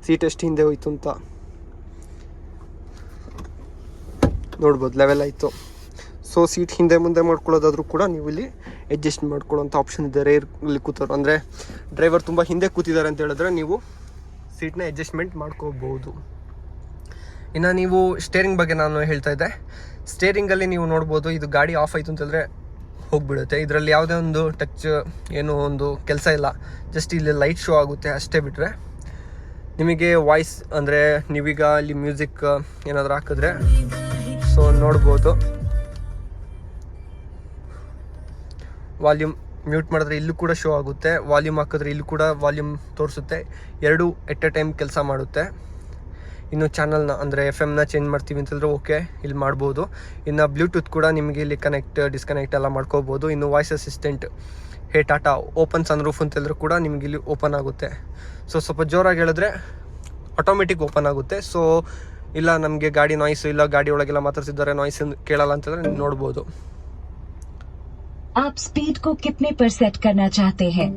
A: ಸೀಟ್ ಎಷ್ಟು ಹಿಂದೆ ಹೋಯ್ತು ಅಂತ ನೋಡ್ಬೋದು, ಲೆವೆಲ್ ಆಯಿತು. ಸೊ ಸೀಟ್ ಹಿಂದೆ ಮುಂದೆ ಮಾಡ್ಕೊಳ್ಳೋದಾದ್ರೂ ಕೂಡ ನೀವು ಇಲ್ಲಿ ಅಡ್ಜಸ್ಟ್ ಮಾಡ್ಕೊಳ್ಳೋಂಥ ಆಪ್ಷನ್ ಇದೆ. ರೇರಲ್ಲಿ ಕೂತರು ಅಂದರೆ ಡ್ರೈವರ್ ತುಂಬ ಹಿಂದೆ ಕೂತಿದ್ದಾರೆ ಅಂತ ಹೇಳಿದ್ರೆ ನೀವು ಸೀಟ್ನ ಅಡ್ಜಸ್ಟ್ಮೆಂಟ್ ಮಾಡ್ಕೋಬೋದು. ಇನ್ನು ನೀವು ಸ್ಟೇರಿಂಗ್ ಬಗ್ಗೆ ನಾನು ಹೇಳ್ತಾ ಇದ್ದೆ. ಸ್ಟೇರಿಂಗಲ್ಲಿ ನೀವು ನೋಡ್ಬೋದು ಇದು ಗಾಡಿ ಆಫ್ ಆಯಿತು ಅಂತಂದರೆ ಹೋಗಿಬಿಡುತ್ತೆ. ಇದರಲ್ಲಿ ಯಾವುದೇ ಒಂದು ಟಚ್ ಏನೋ ಒಂದು ಕೆಲಸ ಇಲ್ಲ, ಜಸ್ಟ್ ಇಲ್ಲಿ ಲೈಟ್ ಶೋ ಆಗುತ್ತೆ ಅಷ್ಟೇ. ಬಿಟ್ಟರೆ ನಿಮಗೆ ವಾಯ್ಸ್ ಅಂದರೆ ನೀವೀಗ ಅಲ್ಲಿ ಮ್ಯೂಸಿಕ್ ಏನಾದರೂ ಹಾಕಿದ್ರೆ ಸೊ ನೋಡ್ಬೋದು, ವಾಲ್ಯೂಮ್ ಮ್ಯೂಟ್ ಮಾಡಿದ್ರೆ ಇಲ್ಲೂ ಕೂಡ ಶೋ ಆಗುತ್ತೆ, ವಾಲ್ಯೂಮ್ ಹಾಕಿದ್ರೆ ಇಲ್ಲೂ ಕೂಡ ವಾಲ್ಯೂಮ್ ತೋರಿಸುತ್ತೆ. ಎರಡು ಎಟ್ ಎ ಟೈಮ್ ಕೆಲಸ ಮಾಡುತ್ತೆ. ಇನ್ನು ಚಾನಲ್ನ ಅಂದರೆ FM ಚೇಂಜ್ ಮಾಡ್ತೀವಿ ಅಂತಂದರೆ ಓಕೆ ಇಲ್ಲಿ ಮಾಡ್ಬೋದು. ಇನ್ನು ಬ್ಲೂಟೂತ್ ಕೂಡ ನಿಮಗೆ ಇಲ್ಲಿ ಕನೆಕ್ಟ್ ಡಿಸ್ಕನೆಕ್ಟ್ ಎಲ್ಲ ಮಾಡ್ಕೋಬೋದು. ಇನ್ನು ವಾಯ್ಸ್ ಅಸಿಸ್ಟೆಂಟ್ ಹೇ ಟಾಟಾ ಓಪನ್ ಸನ್ ರೂಫ್ ಅಂತಂದ್ರೆ ಕೂಡ ನಿಮಗೆ ಇಲ್ಲಿ ಓಪನ್ ಆಗುತ್ತೆ. ಸೊ ಸ್ವಲ್ಪ ಜೋರಾಗಿ ಹೇಳಿದ್ರೆ ಆಟೋಮೆಟಿಕ್ ಓಪನ್ ಆಗುತ್ತೆ. ಸೊ ಇಲ್ಲ ನಮಗೆ ಗಾಡಿ ನಾಯ್ಸ್ ಇಲ್ಲ, ಗಾಡಿ ಒಳಗೆಲ್ಲ ಮಾತಾಡ್ತಿದ್ದಾರೆ ನಾಯ್ಸ್ ಕೇಳಲ್ಲ ಅಂತಂದರೆ ನೋಡ್ಬೋದು.
B: आप स्पीड को कितने पर सेट करना चाहते हैं?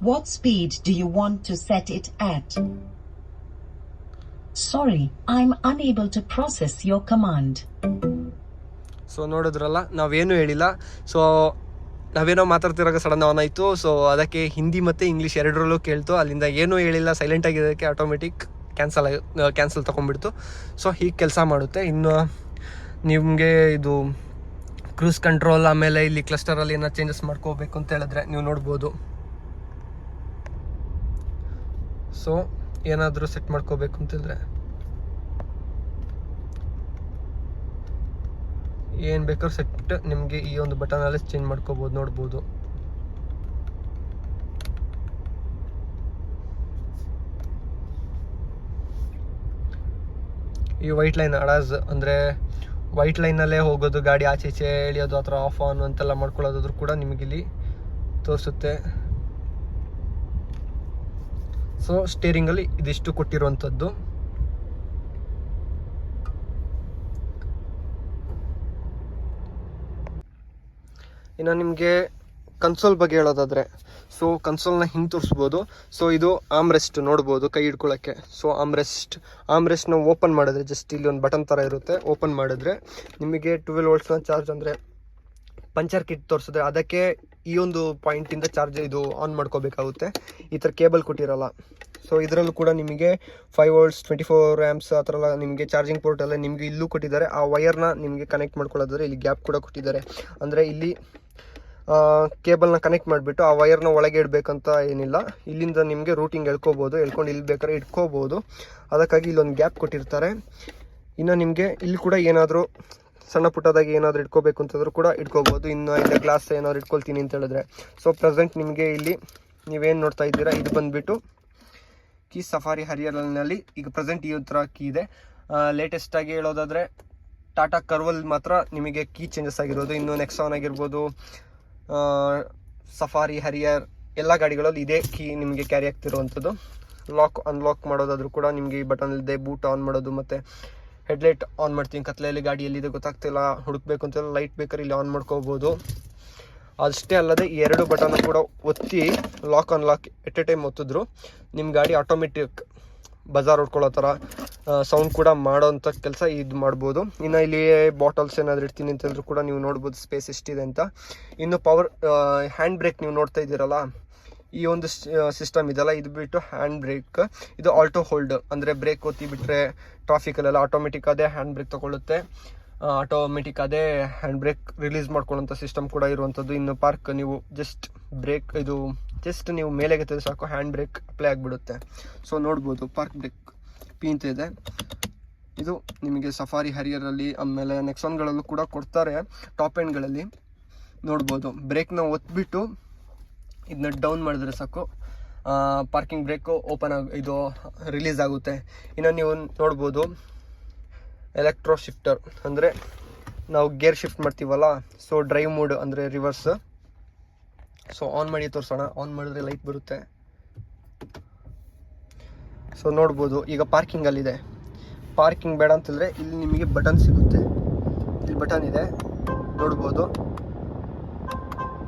B: What speed do you want to set it at? Sorry, I'm unable to process your command.
A: So ನೋಡಿದ್ರಲ್ಲ, ನಾವೇನು ಹೇಳಿಲ್ಲ. ಸೊ ನಾವೇನೋ ಮಾತಾಡ್ತಿರಾಗ ಸಡನ್ ಆನ್ ಆಯಿತು. ಸೊ ಅದಕ್ಕೆ ಹಿಂದಿ ಮತ್ತು ಇಂಗ್ಲೀಷ್ ಎರಡರಲ್ಲೂ ಕೇಳ್ತು. ಅಲ್ಲಿಂದ ಏನೂ ಹೇಳಿಲ್ಲ, ಸೈಲೆಂಟ್ ಆಗಿರೋದಕ್ಕೆ ಆಟೋಮೆಟಿಕ್ ಕ್ಯಾನ್ಸಲ್ ತೊಗೊಂಡ್ಬಿಡ್ತು. ಸೊ ಹೀಗೆ ಕೆಲಸ ಮಾಡುತ್ತೆ. ಇನ್ನು ನಿಮಗೆ ಇದು ಕ್ರೂಸ್ ಕಂಟ್ರೋಲ್, ಆಮೇಲೆ ಇಲ್ಲಿ ಕ್ಲಸ್ಟರಲ್ಲಿ ಏನೋ ಚೇಂಜಸ್ ಮಾಡ್ಕೋಬೇಕು ಅಂತ ಹೇಳಿದ್ರೆ ನೀವು ನೋಡ್ಬೋದು. ಸೊ ಏನಾದರೂ ಸೆಟ್ ಮಾಡ್ಕೋಬೇಕು ಅಂತಂದರೆ ಏನು ಬೇಕಾದ್ರೂ ಸೆಟ್ ನಿಮಗೆ ಈ ಒಂದು ಬಟನಲ್ಲಿ ಚೇಂಜ್ ಮಾಡ್ಕೋಬೋದು. ನೋಡ್ಬೋದು ಈ ವೈಟ್ ಲೈನ್ ಅಡಾಸ್ ಅಂದರೆ ವೈಟ್ ಲೈನಲ್ಲೇ ಹೋಗೋದು, ಗಾಡಿ ಆಚೆ ಈಚೆ ಎಳಿಯೋದು, ಆ ಥರ ಆಫ್ ಆನ್ ಅಂತೆಲ್ಲ ಮಾಡ್ಕೊಳ್ಳೋದಾದ್ರೂ ಕೂಡ ನಿಮಗಿಲ್ಲಿ ತೋರಿಸುತ್ತೆ. ಸೊ ಸ್ಟೇರಿಂಗಲ್ಲಿ ಇದಿಷ್ಟು ಕೊಟ್ಟಿರುವಂಥದ್ದು. ಇನ್ನು ನಿಮಗೆ ಕನ್ಸೋಲ್ ಬಗ್ಗೆ ಹೇಳೋದಾದರೆ, ಸೊ ಕನ್ಸೋಲ್ನ ಹಿಂಗೆ ತೋರಿಸ್ಬೋದು. ಸೊ ಇದು ಆಮ್ರೆಸ್ಟ್ ನೋಡ್ಬೋದು ಕೈ ಹಿಡ್ಕೊಳ್ಳೋಕ್ಕೆ. ಸೊ ಆಮ್ರೆಸ್ಟ್ನ ಓಪನ್ ಮಾಡಿದ್ರೆ ಜಸ್ಟ್ ಇಲ್ಲಿ ಒಂದು ಬಟನ್ ಥರ ಇರುತ್ತೆ, ಓಪನ್ ಮಾಡಿದ್ರೆ ನಿಮಗೆ 12 ವೋಲ್ಟ್ಸ್ನ ಚಾರ್ಜ್ ಅಂದರೆ ಪಂಚರ್ ಕಿಟ್ ತೋರಿಸಿದ್ರೆ ಅದಕ್ಕೆ ಈ ಒಂದು ಪಾಯಿಂಟಿಂದ ಚಾರ್ಜ್ ಇದು ಆನ್ ಮಾಡ್ಕೋಬೇಕಾಗುತ್ತೆ. ಈ ಥರ ಕೇಬಲ್ ಕೊಟ್ಟಿರಲ್ಲ. ಸೊ ಇದರಲ್ಲೂ ಕೂಡ ನಿಮಗೆ 5 ವೋಲ್ಟ್ಸ್ 24 ಆ್ಯಂಪ್ಸ್ ಆ ಥರ ಎಲ್ಲ ನಿಮಗೆ ಚಾರ್ಜಿಂಗ್ ಪೋರ್ಟ್ ಎಲ್ಲ ನಿಮಗೆ ಇಲ್ಲೂ ಕೊಟ್ಟಿದ್ದಾರೆ. ಆ ವಯರ್ನ ನಿಮಗೆ ಕನೆಕ್ಟ್ ಮಾಡ್ಕೊಳ್ಳೋದಾದ್ರೆ ಇಲ್ಲಿ ಗ್ಯಾಪ್ ಕೂಡ ಕೊಟ್ಟಿದ್ದಾರೆ. ಅಂದರೆ ಇಲ್ಲಿ ಕೇಬಲ್ನ ಕನೆಕ್ಟ್ ಮಾಡಿಬಿಟ್ಟು ಆ ವಯರ್ನ ಒಳಗೆ ಇಡಬೇಕಂತ ಏನಿಲ್ಲ. ಇಲ್ಲಿಂದ ನಿಮಗೆ ರೂಟಿಂಗ್ ಎಳ್ಕೊಬೋದು, ಎಳ್ಕೊಂಡು ಇಲ್ಲಿ ಬೇಕಾದ್ರೆ ಇಟ್ಕೋಬೋದು. ಅದಕ್ಕಾಗಿ ಇಲ್ಲೊಂದು ಗ್ಯಾಪ್ ಕೊಟ್ಟಿರ್ತಾರೆ. ಇನ್ನು ನಿಮಗೆ ಇಲ್ಲಿ ಕೂಡ ಏನಾದರೂ ಸಣ್ಣ ಪುಟ್ಟದಾಗಿ ಏನಾದರೂ ಇಟ್ಕೋಬೇಕು ಅಂತಂದ್ರೂ ಕೂಡ ಇಟ್ಕೋಬೋದು. ಇನ್ನು ಇಲ್ಲ ಗ್ಲಾಸ್ ಏನಾದ್ರು ಇಟ್ಕೊಳ್ತೀನಿ ಅಂತ ಹೇಳಿದ್ರೆ. ಸೊ ಪ್ರೆಸೆಂಟ್ ನಿಮಗೆ ಇಲ್ಲಿ ನೀವೇನು ನೋಡ್ತಾ ಇದ್ದೀರಾ, ಇದು ಬಂದುಬಿಟ್ಟು ಕೀ ಸಫಾರಿ ಹರಿಯರ್ನಲ್ಲಿ ಈಗ ಪ್ರೆಸೆಂಟ್ ಈ ಥರ ಕೀ ಇದೆ. ಲೇಟೆಸ್ಟಾಗಿ ಹೇಳೋದಾದರೆ ಟಾಟಾ ಕರ್ವಲ್ ಮಾತ್ರ ನಿಮಗೆ ಕೀ ಚೇಂಜಸ್ ಆಗಿರೋದು. ಇನ್ನು ನೆಕ್ಸಾನ್ ಆಗಿರ್ಬೋದು, ಸಫಾರಿ ಹರಿಯರ್ ಎಲ್ಲ ಗಾಡಿಗಳಲ್ಲಿ ಇದೇ ಕೀ ನಿಮಗೆ ಕ್ಯಾರಿ ಆಗ್ತಿರುವಂಥದ್ದು. ಲಾಕ್ ಅನ್ಲಾಕ್ ಮಾಡೋದಾದ್ರೂ ಕೂಡ ನಿಮಗೆ ಈ ಬಟನ್ ಇದೆ. ಬೂಟ್ ಆನ್ ಮಾಡೋದು ಮತ್ತು ಹೆಡ್ಲೈಟ್ ಆನ್ ಮಾಡ್ತೀನಿ, ಕತ್ಲೆಯಲ್ಲಿ ಗಾಡಿ ಎಲ್ಲಿದೆ ಗೊತ್ತಾಗ್ತಿಲ್ಲ, ಹುಡುಕ್ಬೇಕು ಅಂತೆಲ್ಲ ಲೈಟ್ ಬೇಕಾದ್ರೆ ಇಲ್ಲಿ ಆನ್ ಮಾಡ್ಕೋಬೋದು. ಅಷ್ಟೇ ಅಲ್ಲದೆ ಈ 2 ಬಟನ್ ಕೂಡ ಒತ್ತಿ lock unlock at a time ಒತ್ತಿದ್ರು ನಿಮ್ಮ ಗಾಡಿ ಆಟೋಮೆಟಿಕ್ ಬಜಾರ್ ಹೊಡ್ಕೊಳ್ಳೋ ಥರ ಸೌಂಡ್ ಕೂಡ ಮಾಡೋಂಥ ಕೆಲಸ ಇದು ಮಾಡ್ಬೋದು. ಇನ್ನು ಇಲ್ಲಿ ಬಾಟಲ್ಸ್ ಏನಾದರೂ ಇಡ್ತೀನಿ ಅಂತಂದ್ರೂ ಕೂಡ ನೀವು ನೋಡ್ಬೋದು ಸ್ಪೇಸ್ ಎಷ್ಟಿದೆ ಅಂತ. ಇನ್ನು ಪವರ್ ಹ್ಯಾಂಡ್ ಬ್ರೇಕ್ ನೀವು ನೋಡ್ತಾ ಇದ್ದೀರಲ್ಲ, ಈ ಒಂದು ಸಿಸ್ಟಮ್ ಇದೆಲ್ಲ, ಇದು ಬಿಟ್ಟು ಹ್ಯಾಂಡ್ ಬ್ರೇಕ್, ಇದು ಆಲ್ಟೋ ಹೋಲ್ಡ್ ಅಂದರೆ ಬ್ರೇಕ್ ಒತ್ತಿ ಬಿಟ್ಟರೆ ಟ್ರಾಫಿಕಲ್ಲೆಲ್ಲ ಆಟೋಮೆಟಿಕ್ ಅದೇ ಹ್ಯಾಂಡ್ ಬ್ರೇಕ್ ತೊಗೊಳುತ್ತೆ, ಆಟೋಮೆಟಿಕ್ ಅದೇ ಹ್ಯಾಂಡ್ ಬ್ರೇಕ್ ರಿಲೀಸ್ ಮಾಡ್ಕೊಳ್ಳೋಂಥ ಸಿಸ್ಟಮ್ ಕೂಡ ಇರುವಂಥದ್ದು. ಇನ್ನು ಪಾರ್ಕ್ ನೀವು ಜಸ್ಟ್ ಬ್ರೇಕ್ ಇದು ಜಸ್ಟ್ ನೀವು ಮೇಲೆಗೆ ತೆಗೆದು ಸಾಕು ಹ್ಯಾಂಡ್ ಬ್ರೇಕ್ ಅಪ್ಲೈ ಆಗಿಬಿಡುತ್ತೆ. ಸೊ ನೋಡ್ಬೋದು ಪಾರ್ಕ್ ಬ್ರೇಕ್ ಪಿ ಅಂತ ಇದೆ. ಇದು ನಿಮಗೆ ಸಫಾರಿ ಹರಿಯರಲ್ಲಿ ಆಮೇಲೆ ನೆಕ್ಸಾನ್ಗಳಲ್ಲೂ ಕೂಡ ಕೊಡ್ತಾರೆ. ಟಾಪ್ ಎಂಡ್ಗಳಲ್ಲಿ ನೋಡ್ಬೋದು ಬ್ರೇಕ್ನ ಒತ್ಬಿಟ್ಟು ಇದನ್ನ ಡೌನ್ ಮಾಡಿದ್ರೆ ಸಾಕು ಪಾರ್ಕಿಂಗ್ ಬ್ರೇಕು ಇದು ರಿಲೀಸ್ ಆಗುತ್ತೆ. ಇನ್ನು ನೀವು ನೋಡ್ಬೋದು ಎಲೆಕ್ಟ್ರೋ ಶಿಫ್ಟರ್, ಅಂದರೆ ನಾವು ಗೇರ್ ಶಿಫ್ಟ್ ಮಾಡ್ತೀವಲ್ಲ, ಸೊ ಡ್ರೈವ್ ಮೋಡ್ ಅಂದರೆ ರಿವರ್ಸ್. ಸೊ ಆನ್ ಮಾಡಿ ತೋರಿಸೋಣ. ಆನ್ ಮಾಡಿದ್ರೆ ಲೈಟ್ ಬರುತ್ತೆ. ಸೊ ನೋಡ್ಬೋದು ಈಗ ಪಾರ್ಕಿಂಗಲ್ಲಿದೆ. ಪಾರ್ಕಿಂಗ್ ಬೇಡ ಅಂತಂದರೆ ಇಲ್ಲಿ ನಿಮಗೆ ಬಟನ್ ಸಿಗುತ್ತೆ. ಇಲ್ಲಿ ಬಟನ್ ಇದೆ ನೋಡ್ಬೋದು.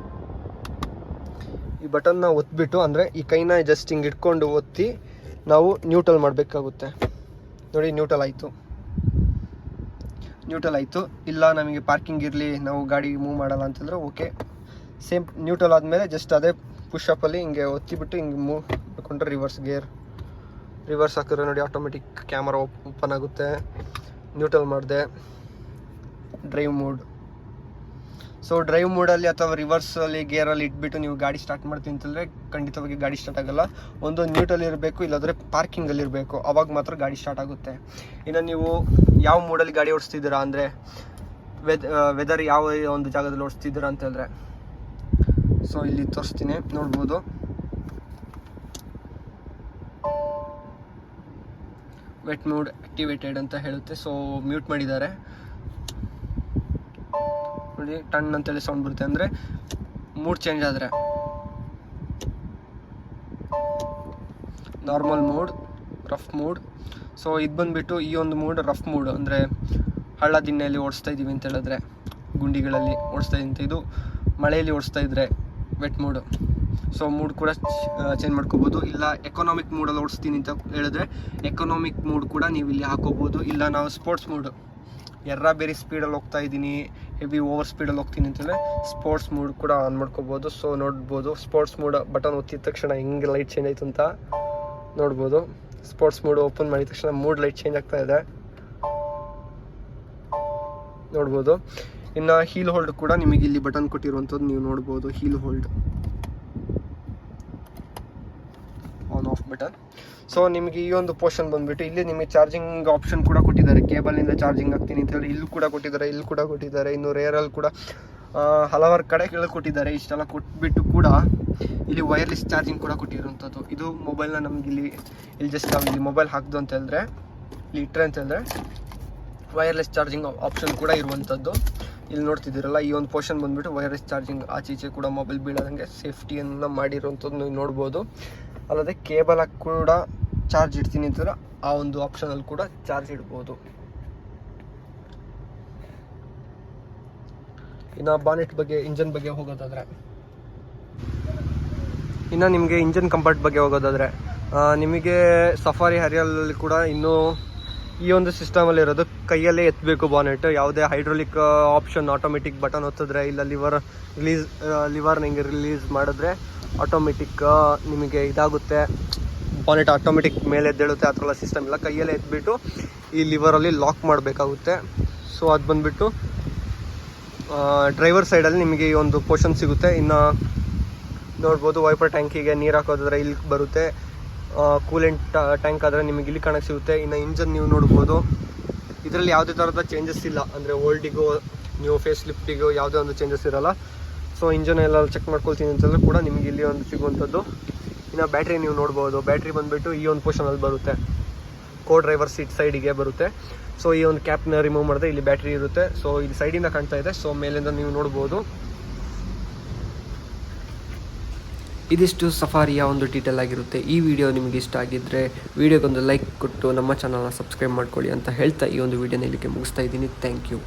A: ಈ ಬಟನ್ನ ಒತ್ತಿಬಿಟ್ಟು, ಅಂದರೆ ಈ ಕೈನ ಜಸ್ಟ್ ಹಿಂಗೆ ಇಟ್ಕೊಂಡು ಒತ್ತಿ ನಾವು ನ್ಯೂಟ್ರಲ್ ಮಾಡಬೇಕಾಗುತ್ತೆ. ನೋಡಿ ನ್ಯೂಟ್ರಲ್ ಆಯಿತು. ಇಲ್ಲ ನಮಗೆ ಪಾರ್ಕಿಂಗ್ ಇರಲಿ, ನಾವು ಗಾಡಿ ಮೂವ್ ಮಾಡಲ್ಲ ಅಂತಂದರೆ ಓಕೆ. ಸೇಮ್ ನ್ಯೂಟ್ರಲ್ ಆದಮೇಲೆ ಜಸ್ಟ್ ಅದೇ ಪುಷಪ್ಪಲ್ಲಿ ಹಿಂಗೆ ಒತ್ತಿಬಿಟ್ಟು ಹಿಂಗೆ ಮೂವ್ ಮಾಡ್ಕೊಂಡ್ರೆ ರಿವರ್ಸ್ ಹಾಕಿದ್ರೆ ನೋಡಿ ಆಟೋಮೆಟಿಕ್ ಕ್ಯಾಮರಾ ಓಪನ್ ಆಗುತ್ತೆ. ನ್ಯೂಟ್ರಲ್ ಮಾಡಿದೆ, ಡ್ರೈವ್ ಮೋಡ್. ಸೊ ಡ್ರೈವ್ ಮೋಡಲ್ಲಿ ಅಥವಾ ರಿವರ್ಸಲ್ಲಿ ಗೇರಲ್ಲಿ ಇಟ್ಬಿಟ್ಟು ನೀವು ಗಾಡಿ ಸ್ಟಾರ್ಟ್ ಮಾಡ್ತೀನಿ ಅಂತಂದರೆ ಖಂಡಿತವಾಗಿ ಗಾಡಿ ಸ್ಟಾರ್ಟ್ ಆಗೋಲ್ಲ. ಒಂದು ನ್ಯೂಟ್ರಲ್ ಇರಬೇಕು, ಇಲ್ಲಾಂದರೆ ಪಾರ್ಕಿಂಗಲ್ಲಿ ಇರಬೇಕು, ಆವಾಗ ಮಾತ್ರ ಗಾಡಿ ಸ್ಟಾರ್ಟ್ ಆಗುತ್ತೆ. ಇನ್ನು ನೀವು ಯಾವ ಮೋಡಲ್ಲಿ ಗಾಡಿ ಓಡಿಸ್ತಿದ್ದೀರಾ, ಅಂದರೆ ವೆದರ್ ಯಾವ ಒಂದು ಜಾಗದಲ್ಲಿ ಓಡಿಸ್ತಿದ್ದೀರಾ ಅಂತ ಹೇಳಿದ್ರೆ, ಸೊ ಇಲ್ಲಿ ತೋರಿಸ್ತೀನಿ ನೋಡ್ಬೋದು. ವೆಟ್ ಮೋಡ್ ಆಕ್ಟಿವೇಟೆಡ್ ಅಂತ ಹೇಳುತ್ತೆ. ಸೊ ಮ್ಯೂಟ್ ಮಾಡಿದ್ದಾರೆ ನೋಡಿ, ಟನ್ ಅಂತೇಳಿ ಸೌಂಡ್ ಬರುತ್ತೆ. ಅಂದರೆ ಮೂಡ್ ಚೇಂಜ್ ಆದರೆ normal mode, rough mode. So ಇದು ಬಂದುಬಿಟ್ಟು ಈ ಒಂದು ಮೋಡ್ ರಫ್ ಮೋಡ್, ಅಂದರೆ ಹಳ್ಳ ದಿಣ್ಣೆಯಲ್ಲಿ ಓಡಿಸ್ತಾ ಇದ್ದೀವಿ ಅಂತ ಹೇಳಿದ್ರೆ, ಗುಂಡಿಗಳಲ್ಲಿ ಓಡಿಸ್ತಾ ಇದ್ದಂಥ, ಇದು ಮಳೆಯಲ್ಲಿ ಓಡಿಸ್ತಾ ಇದ್ರೆ ವೆಟ್ ಮೋಡು. ಸೊ ಮೂಡ್ ಕೂಡ ಚೇಂಜ್ ಮಾಡ್ಕೋಬೋದು. ಇಲ್ಲ ಎಕನಾಮಿಕ್ ಮೂಡಲ್ಲಿ ಓಡಿಸ್ತೀನಿ ಅಂತ ಹೇಳಿದ್ರೆ ಎಕನಾಮಿಕ್ ಮೂಡ್ ಕೂಡ ನೀವು ಇಲ್ಲಿ ಹಾಕೋಬೋದು. ಇಲ್ಲ ನಾವು ಸ್ಪೋರ್ಟ್ಸ್ ಮೂಡು, ಬೇರೆ ಸ್ಪೀಡಲ್ಲಿ ಹೋಗ್ತಾ ಇದ್ದೀನಿ, ಹೆವಿ ಓವರ್ ಸ್ಪೀಡಲ್ಲಿ ಹೋಗ್ತೀನಿ ಅಂತಂದರೆ ಸ್ಪೋರ್ಟ್ಸ್ ಮೂಡ್ ಕೂಡ ಆನ್ ಮಾಡ್ಕೋಬೋದು. ಸೊ ನೋಡ್ಬೋದು ಸ್ಪೋರ್ಟ್ಸ್ ಮೂಡ್ ಬಟನ್ ಒತ್ತಿದ ತಕ್ಷಣ ಹೆಂಗೆ ಲೈಟ್ ಚೇಂಜ್ ಆಯಿತು ಅಂತ ನೋಡ್ಬೋದು. ಸ್ಪೋರ್ಟ್ಸ್ ಮೂಡ್ ಓಪನ್ ಮಾಡಿದ ತಕ್ಷಣ ಮೂಡ್ ಲೈಟ್ ಚೇಂಜ್ ಆಗ್ತಾ ಇದೆ ನೋಡ್ಬೋದು. ಇನ್ನು ಹೀಲ್ ಹೋಲ್ಡ್ ಕೂಡ ನಿಮಗೆ ಇಲ್ಲಿ ಬಟನ್ ಕೊಟ್ಟಿರುವಂಥದ್ದು ನೀವು ನೋಡ್ಬೋದು. Hill hold, on off button. So ನಿಮಗೆ ಈ ಒಂದು ಪೋರ್ಷನ್ ಬಂದುಬಿಟ್ಟು ಇಲ್ಲಿ ನಿಮಗೆ ಚಾರ್ಜಿಂಗ್ ಆಪ್ಷನ್ ಕೂಡ ಕೊಟ್ಟಿದ್ದಾರೆ. ಕೇಬಲಿಂದ ಚಾರ್ಜಿಂಗ್ ಆಗ್ತೀನಿ ಅಂತ ಹೇಳಿ ಇಲ್ಲೂ ಕೂಡ ಕೊಟ್ಟಿದ್ದಾರೆ. ಇನ್ನು ರೇರಲ್ಲಿ ಕೂಡ ಹಲವಾರು ಕಡೆಗಳು ಕೊಟ್ಟಿದ್ದಾರೆ. ಇಷ್ಟೆಲ್ಲ ಕೊಟ್ಬಿಟ್ಟು ಕೂಡ ಇಲ್ಲಿ ವೈರ್ಲೆಸ್ ಚಾರ್ಜಿಂಗ್ ಕೂಡ ಕೊಟ್ಟಿರುವಂಥದ್ದು. ಇದು ಮೊಬೈಲ್ನ ನಮ್ಗೆ ಇಲ್ಲಿ ಜಸ್ಟ್ ನಾವು ಇಲ್ಲಿ ಮೊಬೈಲ್ ಹಾಕ್ದು ಅಂತ ಹೇಳಿದ್ರೆ, ಇಲ್ಲಿ ಇಟ್ಟರೆ ಅಂತ ಹೇಳಿದ್ರೆ ವೈರ್ಲೆಸ್ ಚಾರ್ಜಿಂಗ್ ಆಪ್ಷನ್ ಕೂಡ ಇರುವಂಥದ್ದು. ಇಲ್ಲಿ ನೋಡ್ತಿದ್ದೀರಲ್ಲ, ಈ ಒಂದು ಪೋರ್ಷನ್ ಬಂದುಬಿಟ್ಟು ವೈರ್ಲೆಸ್ ಚಾರ್ಜಿಂಗ್, ಆಚೀಚೆ ಕೂಡ ಮೊಬೈಲ್ ಬೀಳೋದಂಗೆ ಸೇಫ್ಟಿಯನ್ನು ಮಾಡಿರುವಂಥದ್ದು ನೀವು ನೋಡ್ಬೋದು. ಅಲ್ಲದೆ ಕೇಬಲ್ ಹಾಕಿ ಕೂಡ ಚಾರ್ಜ್ ಇಡ್ತೀನಿ ಅಂತಂದ್ರೆ ಆ ಒಂದು ಆಪ್ಷನಲ್ಲಿ ಕೂಡ ಚಾರ್ಜ್ ಇಡ್ಬೋದು. ಇನ್ನು ಬಾನೆಟ್ ಬಗ್ಗೆ, ಇಂಜನ್ ಬಗ್ಗೆ ಹೋಗೋದಾದರೆ, ಇನ್ನು ನಿಮಗೆ ಇಂಜನ್ ಕಂಫರ್ಟ್ ಬಗ್ಗೆ ಹೋಗೋದಾದರೆ, ನಿಮಗೆ ಸಫಾರಿ ಹರಿಯರಲ್ಲಿ ಕೂಡ ಇನ್ನೂ ಈ ಒಂದು ಸಿಸ್ಟಮಲ್ಲಿ ಇರೋದು ಕೈಯಲ್ಲೇ ಎತ್ತಬೇಕು ಬಾನೆಟ್. ಯಾವುದೇ ಹೈಡ್ರೋಲಿಕ್ ಆಪ್ಷನ್ ಆಟೋಮೆಟಿಕ್ ಬಟನ್ ಒತ್ತಿದ್ರೆ, ಇಲ್ಲ ಲಿವರ್ನ ಹಿಂಗೆ ರಿಲೀಸ್ ಮಾಡಿದ್ರೆ ಆಟೋಮೆಟಿಕ್ ನಿಮಗೆ ಇದಾಗುತ್ತೆ, ಬಾನೆಟ್ ಆಟೋಮೆಟಿಕ್ ಮೇಲೆ ಎದ್ದೇಳುತ್ತೆ. ಆ ಥರ ಎಲ್ಲ ಸಿಸ್ಟಮ್ ಇಲ್ಲ. ಕೈಯಲ್ಲೇ ಎತ್ಬಿಟ್ಟು ಈ ಲಿವರಲ್ಲಿ ಲಾಕ್ ಮಾಡಬೇಕಾಗುತ್ತೆ. ಸೊ ಅದು ಬಂದುಬಿಟ್ಟು ಡ್ರೈವರ್ ಸೈಡಲ್ಲಿ ನಿಮಗೆ ಈ ಒಂದು ಪೋರ್ಷನ್ ಸಿಗುತ್ತೆ. ಇನ್ನು ನೋಡ್ಬೋದು ವೈಪರ್ ಟ್ಯಾಂಕಿಗೆ ನೀರು ಹಾಕೋದಾದ್ರೆ ಇಲ್ಲಿ ಬರುತ್ತೆ. ಕೂಲೆಂಟ್ ಟ್ಯಾಂಕ್ ಆದರೆ ನಿಮಗೆ ಇಲ್ಲಿ ಕಾಣಕ್ಕೆ ಸಿಗುತ್ತೆ. ಇನ್ನು ಇಂಜನ್ ನೀವು ನೋಡ್ಬೋದು, ಇದರಲ್ಲಿ ಯಾವುದೇ ಥರದ ಚೇಂಜಸ್ ಇಲ್ಲ. ಅಂದರೆ ಓಲ್ಡಿಗೂ ನ್ಯೂ ಫೇಸ್ ಲಿಫ್ಟಿಗೂ ಯಾವುದೇ ಒಂದು ಚೇಂಜಸ್ ಇರೋಲ್ಲ. ಸೊ ಇಂಜನ್ ಎಲ್ಲ ಚೆಕ್ ಮಾಡ್ಕೊಳ್ತೀನಿ ಅಂತಂದ್ರೆ ಕೂಡ ನಿಮಗೆ ಇಲ್ಲಿ ಒಂದು ಸಿಗುವಂಥದ್ದು. ಇನ್ನು ಬ್ಯಾಟ್ರಿ ನೀವು ನೋಡ್ಬೋದು. ಬ್ಯಾಟ್ರಿ ಬಂದುಬಿಟ್ಟು ಈ ಒಂದು ಪೋರ್ಷನಲ್ಲಿ ಬರುತ್ತೆ, ಡ್ರೈವರ್ ಸೀಟ್ ಸೈಡಿಗೆ ಬರುತ್ತೆ. ಸೊ ಈ ಒಂದು ಕ್ಯಾಪ್ನ ರಿಮೂವ್ ಮಾಡಿದ್ರೆ ಇಲ್ಲಿ ಬ್ಯಾಟ್ರಿ ಇರುತ್ತೆ. ಸೊ ಇಲ್ಲಿ ಸೈಡಿಂದ ಕಾಣ್ತಾ ಇದೆ. ಸೊ ಮೇಲಿಂದ ನೀವು ನೋಡ್ಬೋದು. ಇದಿಷ್ಟು ಸಫಾರಿಯ ಒಂದು ಡೀಟೇಲ್ ಆಗಿರುತ್ತೆ. ಈ ವಿಡಿಯೋ ನಿಮಗೆ ಇಷ್ಟ ಆಗಿದ್ದರೆ ವಿಡಿಯೋಗೊಂದು ಲೈಕ್ ಕೊಟ್ಟು ನಮ್ಮ ಚಾನಲ್ನ ಸಬ್ಸ್ಕ್ರೈಬ್ ಮಾಡ್ಕೊಳ್ಳಿ ಅಂತ ಹೇಳ್ತಾ ಈ ಒಂದು ವಿಡಿಯೋನ ಇಲ್ಲಿಗೆ ಮುಗಿಸ್ತಾ ಇದ್ದೀನಿ. Thank you.